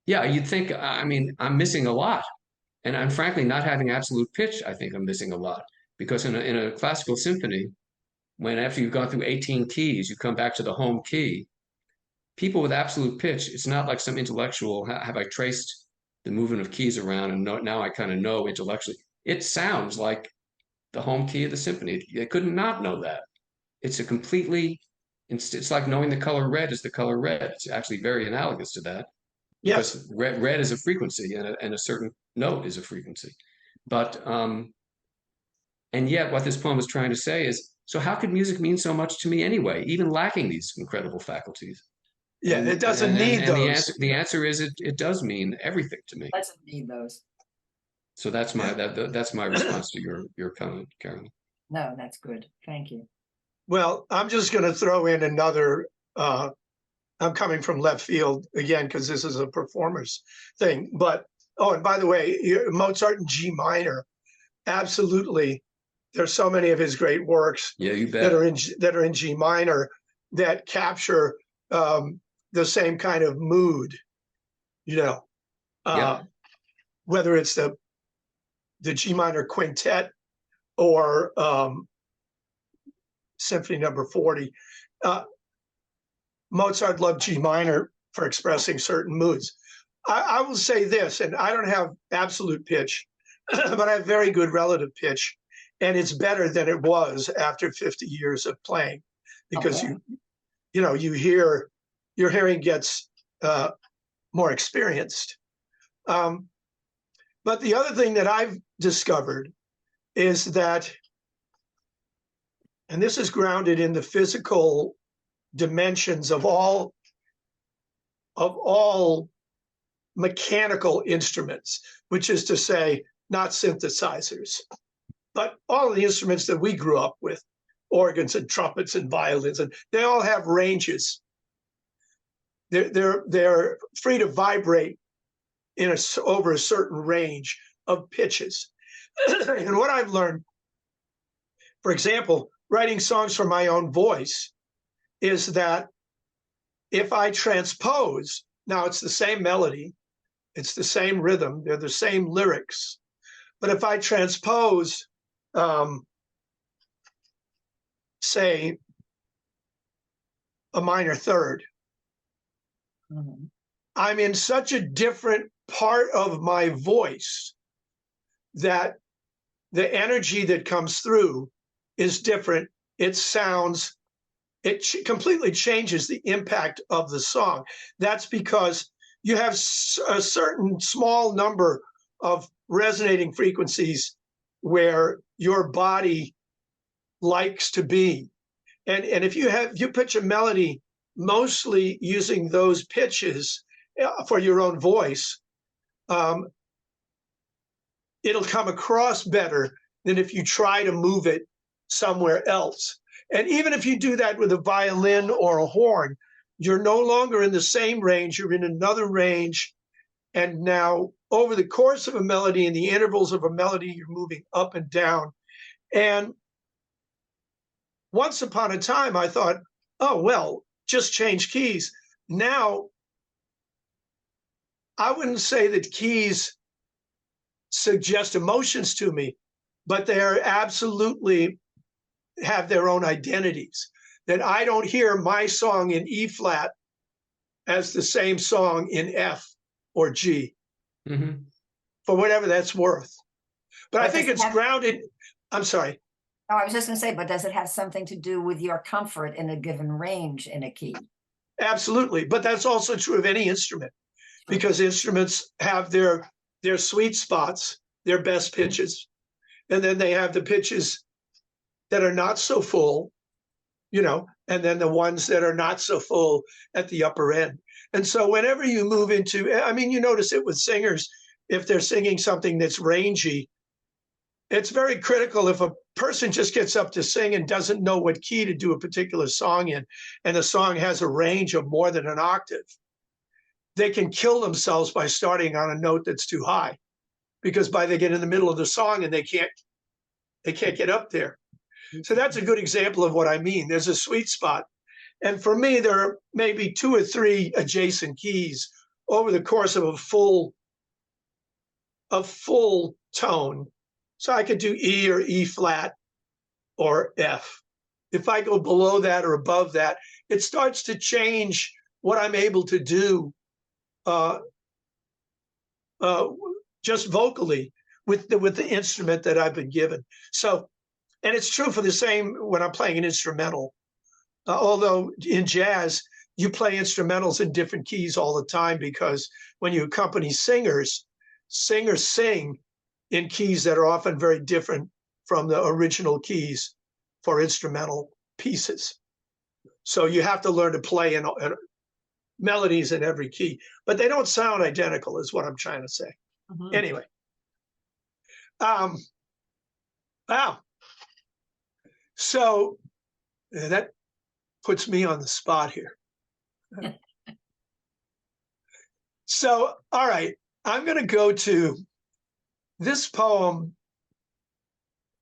yeah, you'd think. I mean, I'm missing a lot, and I'm frankly not having absolute pitch. I think I'm missing a lot because in a classical symphony, when after you've gone through 18 keys, you come back to the home key. People with absolute pitch, it's not like some intellectual. Have I traced the movement of keys around, and now I kind of know intellectually. It sounds like the home key of the symphony. They could not know that. It's a completely, it's like knowing the color red is the color red. It's actually very analogous to that.
Yes.
Because red is a frequency and a certain note is a frequency. But, and yet what this poem is trying to say is, so how could music mean so much to me anyway, even lacking these incredible faculties?
Yeah, it doesn't need those.
The answer is it does mean everything to me.
It doesn't need those.
So that's my response to your comment, Carolyn.
No, that's good. Thank you.
Well, I'm just going to throw in another. I'm coming from left field again because this is a performer's thing. But and by the way, Mozart in G minor, absolutely. There's so many of his great works
you bet.
that are in G minor that capture the same kind of mood. Whether it's the G minor quintet or Symphony Number 40. Mozart loved G minor for expressing certain moods. I will say this, and I don't have absolute pitch, but I have very good relative pitch, and it's better than it was after 50 years of playing, because your hearing gets more experienced. But the other thing that I've discovered is that, and this is grounded in the physical dimensions of all mechanical instruments, which is to say, not synthesizers, but all of the instruments that we grew up with, organs and trumpets and violins, and they all have ranges. They're free to vibrate over a certain range of pitches. And what I've learned, for example, writing songs for my own voice, is that if I transpose, now it's the same melody, it's the same rhythm, they're the same lyrics, but if I transpose, say, a minor third, I'm in such a different part of my voice that the energy that comes through is different. It completely changes the impact of the song. That's because you have a certain small number of resonating frequencies where your body likes to be. And if you pitch a melody mostly using those pitches for your own voice, it'll come across better than if you try to move it somewhere else. And even if you do that with a violin or a horn, you're no longer in the same range, you're in another range. And now over the course of a melody, in the intervals of a melody, you're moving up and down. And once upon a time, I thought, oh, well, just change keys. Now, I wouldn't say that keys suggest emotions to me, but they are absolutely have their own identities. That I don't hear my song in E flat as the same song in F or G, for whatever that's worth. But I think it's grounded. I'm sorry.
Oh, I was just gonna say, but does it have something to do with your comfort in a given range in a key?
Absolutely. But that's also true of any instrument, because instruments have their sweet spots, their best pitches, and then they have the pitches that are not so full, and then the ones that are not so full at the upper end. And so whenever you move into, I mean, you notice it with singers, if they're singing something that's rangy, it's very critical if a person just gets up to sing and doesn't know what key to do a particular song in, and the song has a range of more than an octave, they can kill themselves by starting on a note that's too high, because by they get in the middle of the song and they can't get up there. So that's a good example of what I mean. There's a sweet spot. And for me, there are maybe 2 or 3 adjacent keys over the course of a full tone. So I could do E or E flat or F. If I go below that or above that, it starts to change what I'm able to do just vocally with the instrument that I've been given. So, and it's true for the same when I'm playing an instrumental. Although in jazz, you play instrumentals in different keys all the time, because when you accompany singers sing in keys that are often very different from the original keys for instrumental pieces. So you have to learn to play in melodies in every key, but they don't sound identical, is what I'm trying to say.
Mhm.
Anyway, wow. So that puts me on the spot here. So, all right, I'm going to go to this poem.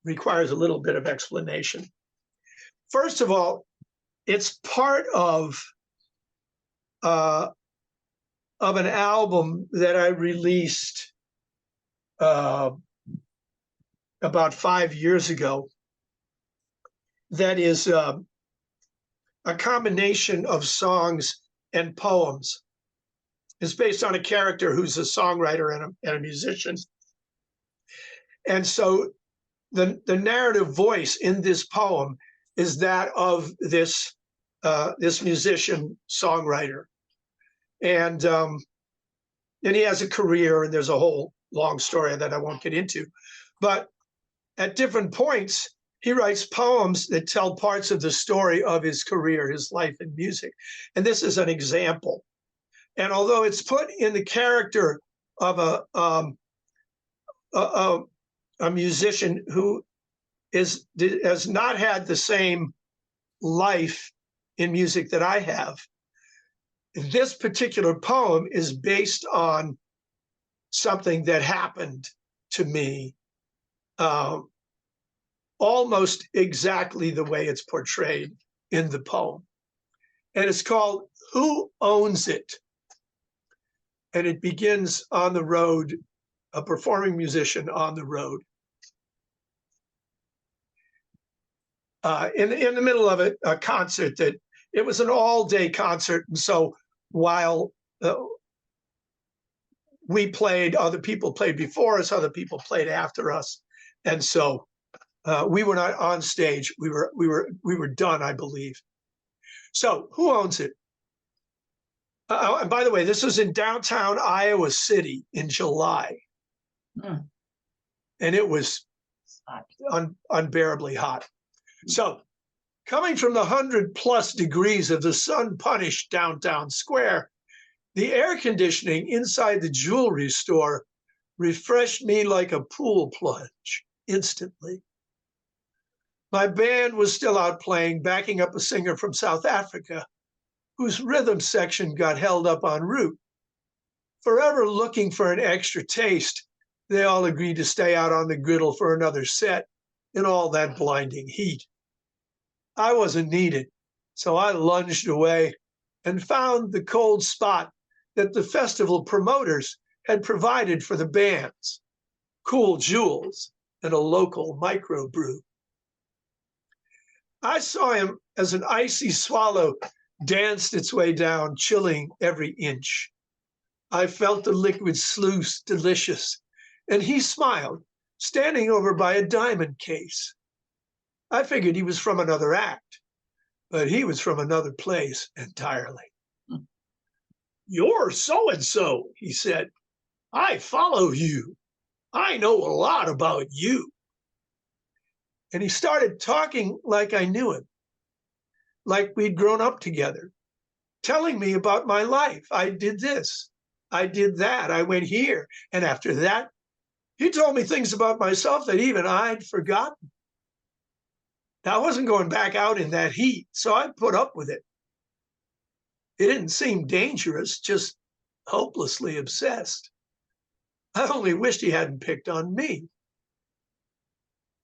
Requires a little bit of explanation. First of all, it's part of an album that I released about 5 years ago. That is a combination of songs and poems. It's based on a character who's a songwriter and a musician. And so the narrative voice in this poem is that of this musician songwriter. And he has a career, and there's a whole long story that I won't get into. But at different points, he writes poems that tell parts of the story of his career, his life in music. And this is an example. And although it's put in the character of a musician who has not had the same life in music that I have, this particular poem is based on something that happened to me almost exactly the way it's portrayed in the poem. And it's called Who Owns It? And it begins on the road, a performing musician on the road. In the middle of it, a concert that it was an all-day concert. And so while we played, other people played before us, other people played after us. And so we were not on stage. We were done, I believe. So who owns it? And by the way, this was in downtown Iowa City in July.
Mm.
And it was unbearably hot. So coming from the 100+ degrees of the sun-punished downtown square, the air conditioning inside the jewelry store refreshed me like a pool plunge instantly. My band was still out playing, backing up a singer from South Africa, whose rhythm section got held up en route. Forever looking for an extra taste, they all agreed to stay out on the griddle for another set in all that blinding heat. I wasn't needed, so I lunged away and found the cold spot that the festival promoters had provided for the bands, cool jewels and a local microbrew. I saw him as an icy swallow danced its way down, chilling every inch. I felt the liquid sluice delicious, and he smiled, standing over by a diamond case. I figured he was from another act, but he was from another place entirely. "You're so-and-so," he said. "I follow you. I know a lot about you." And he started talking like I knew him, like we'd grown up together, telling me about my life. I did this, I did that, I went here. And after that, he told me things about myself that even I'd forgotten. I wasn't going back out in that heat, so I put up with it. It didn't seem dangerous, just hopelessly obsessed. I only wished he hadn't picked on me.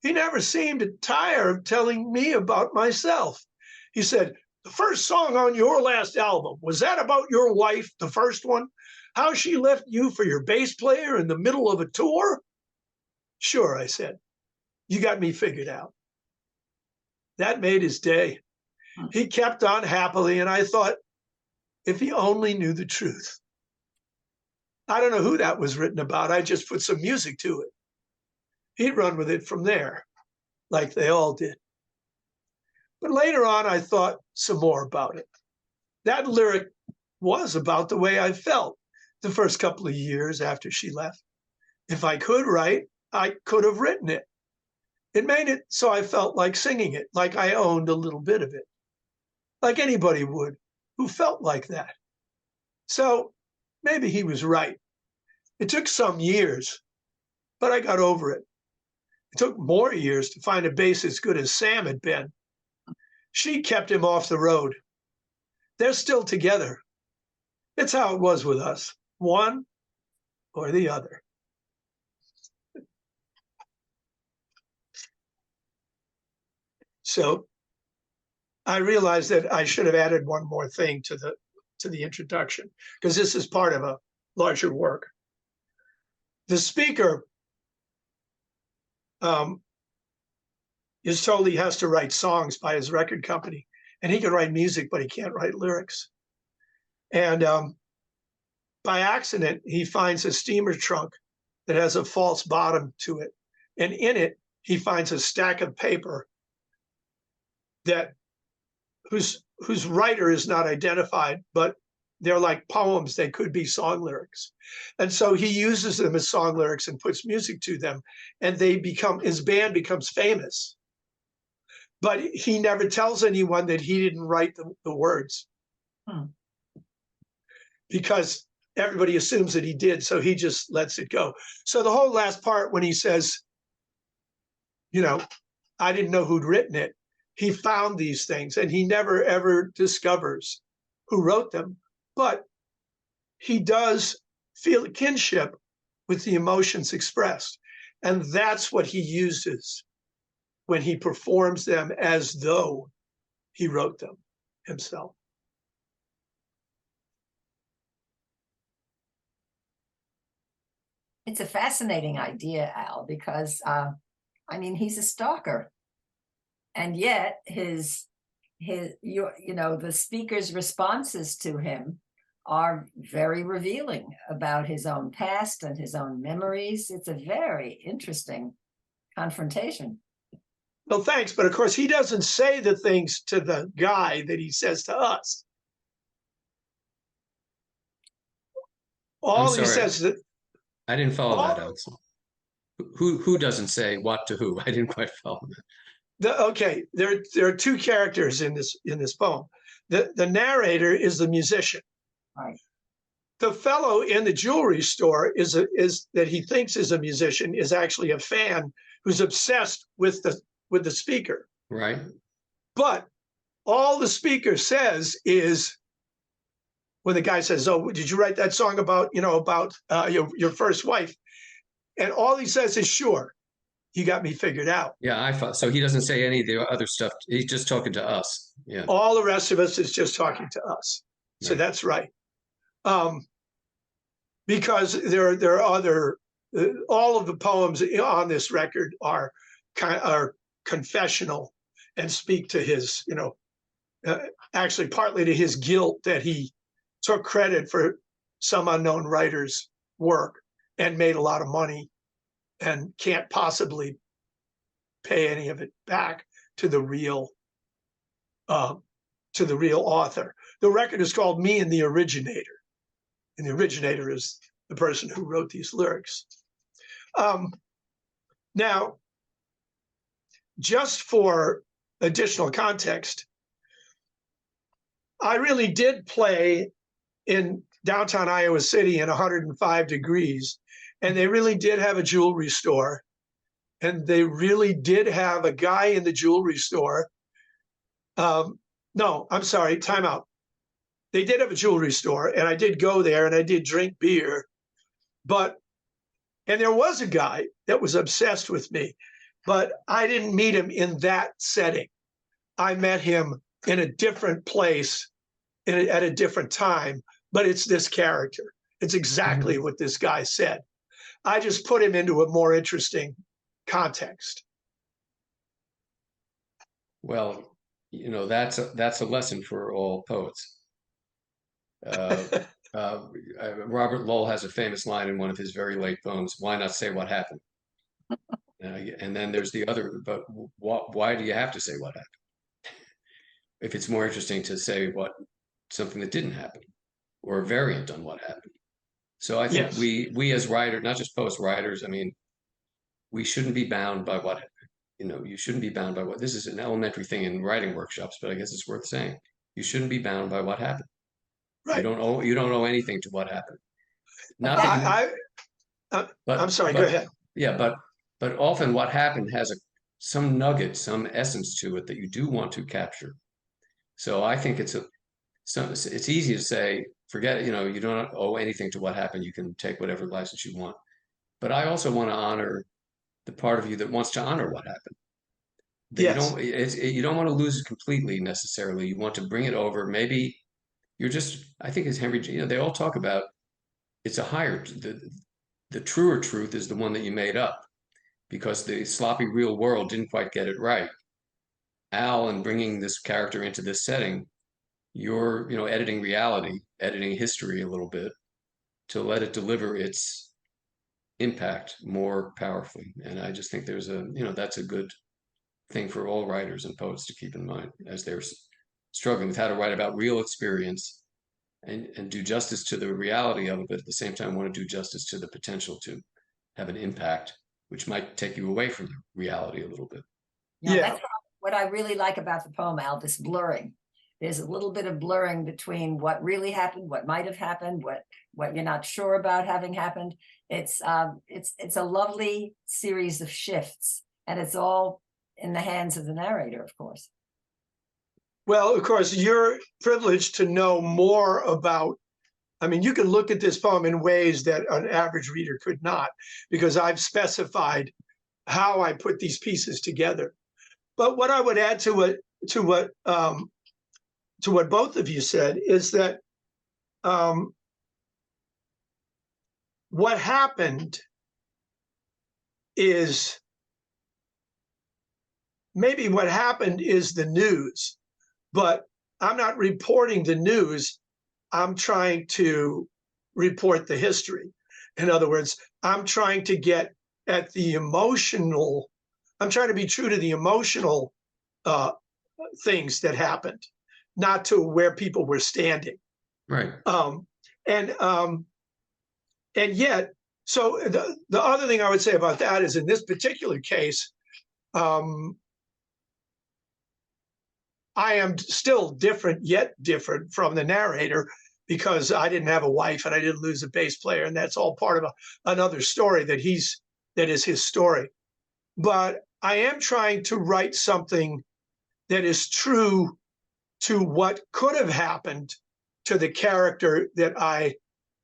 He never seemed to tire of telling me about myself. He said, "The first song on your last album, was that about your wife, the first one? How she left you for your bass player in the middle of a tour?" "Sure," I said. "You got me figured out." That made his day. He kept on happily, and I thought, if he only knew the truth. I don't know who that was written about. I just put some music to it. He'd run with it from there, like they all did. But later on, I thought some more about it. That lyric was about the way I felt the first couple of years after she left. If I could write, I could have written it. It made it so I felt like singing it, like I owned a little bit of it, like anybody would who felt like that. So maybe he was right. It took some years, but I got over it. It took more years to find a bass as good as Sam had been. She kept him off the road. They're still together. It's how it was with us, one or the other. So I realized that I should have added one more thing to the introduction, because this is part of a larger work. The speaker is told he has to write songs by his record company, and he can write music, but he can't write lyrics. And by accident, he finds a steamer trunk that has a false bottom to it. And in it, he finds a stack of paper that whose writer is not identified, but they're like poems. They could be song lyrics. And so he uses them as song lyrics and puts music to them, and his band becomes famous. But he never tells anyone that he didn't write the words. Because everybody assumes that he did, so he just lets it go. So the whole last part, when he says, I didn't know who'd written it, he found these things, and he never ever discovers who wrote them. But he does feel a kinship with the emotions expressed. And that's what he uses when he performs them as though he wrote them himself.
It's a fascinating idea, Al, because he's a stalker, and yet the speaker's responses to him are very revealing about his own past and his own memories. It's a very interesting confrontation.
Well, thanks, but of course he doesn't say the things to the guy that he says to us. All he says that.
I didn't follow that, Alex. Who doesn't say what to who? I didn't quite follow that.
Okay, there are two characters in this poem. The narrator is the musician.
Right.
The fellow in the jewelry store is that he thinks is a musician is actually a fan who's obsessed with the speaker.
Right.
But all the speaker says is, when the guy says, "Oh, did you write that song about your first wife?" And all he says is, "Sure, you got me figured out."
Yeah, I thought so. He doesn't say any of the other stuff. He's just talking to us. Yeah.
All the rest of us is just talking to us. So
Right.
that's right. Because there are other. All of the poems on this record are confessional and speak to his, actually partly to his guilt that he took credit for some unknown writer's work and made a lot of money and can't possibly pay any of it back to the real author. The record is called Me and the Originator, and the originator is the person who wrote these lyrics. Now, just for additional context, I really did play in downtown Iowa City in 105 degrees, and they really did have a jewelry store, and they really did have a guy in the jewelry store. No, I'm sorry, time out. They did have a jewelry store, and I did go there, and I did drink beer, and there was a guy that was obsessed with me, but I didn't meet him in that setting. I met him in a different place at a different time, but it's this character. It's exactly what this guy said. I just put him into a more interesting context.
Well, you know, that's a lesson for all poets. Robert Lowell has a famous line in one of his very late poems, "Why not say what happened?" And then there's the other, but why do you have to say what happened? If it's more interesting to say something that didn't happen, or a variant on what happened. So I think
Yes.
we as writers, not just poets, writers, I mean, we shouldn't be bound by what, you shouldn't be bound by what, this is an elementary thing in writing workshops, but I guess it's worth saying. You shouldn't be bound by what happened.
Right.
You don't owe anything to what happened. Not
That-
that you,
I'm sorry, go ahead.
Yeah, but often what happened has some nugget, some essence to it that you do want to capture. So I think it's easy to say, forget it, you don't owe anything to what happened. You can take whatever license you want. But I also want to honor the part of you that wants to honor what happened. That
Yes.
you don't want to lose it completely necessarily. You want to bring it over. Maybe I think as Henry, they all talk about, it's a higher, the truer truth is the one that you made up, because the sloppy real world didn't quite get it right. Al, in bringing this character into this setting, you're, editing reality, editing history a little bit to let it deliver its impact more powerfully. And I just think that's a good thing for all writers and poets to keep in mind as they're struggling with how to write about real experience and do justice to the reality of it, but at the same time want to do justice to the potential to have an impact, which might take you away from the reality a little bit.
That's what I really like about the poem, Al, this blurring. There's a little bit of blurring between what really happened, what might have happened, what you're not sure about having happened. It's a lovely series of shifts, and it's all in the hands of the narrator, of course.
Well, of course, you're privileged to know more about, you can look at this poem in ways that an average reader could not, because I've specified how I put these pieces together. But what I would add to what both of you said is that what happened is the news, but I'm not reporting the news. I'm trying to report the history. In other words, I'm trying to get at the emotional. I'm trying to be true to the emotional things that happened, not to where people were standing.
Right.
And yet, so the other thing I would say about that is, in this particular case, I am still different, yet different from the narrator, because I didn't have a wife and I didn't lose a bass player, and that's all part of another story that is his story. But I am trying to write something that is true to what could have happened to the character that I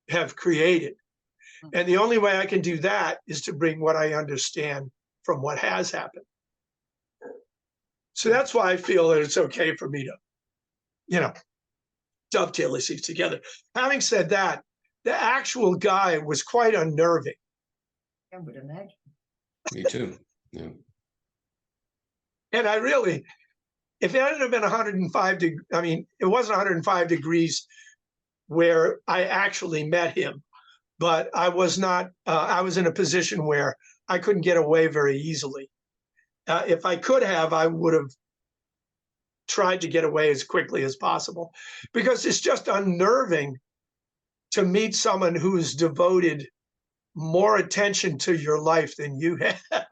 have created. And the only way I can do that is to bring what I understand from what has happened. So that's why I feel that it's okay for me to, dovetail these together. Having said that, the actual guy was quite unnerving.
I would imagine.
Me too. Yeah.
And I really, if it hadn't have been 105 degrees, it wasn't 105 degrees where I actually met him, but I was not, I was in a position where I couldn't get away very easily. If I could have, I would have tried to get away as quickly as possible, because it's just unnerving to meet someone who's devoted more attention to your life than you have.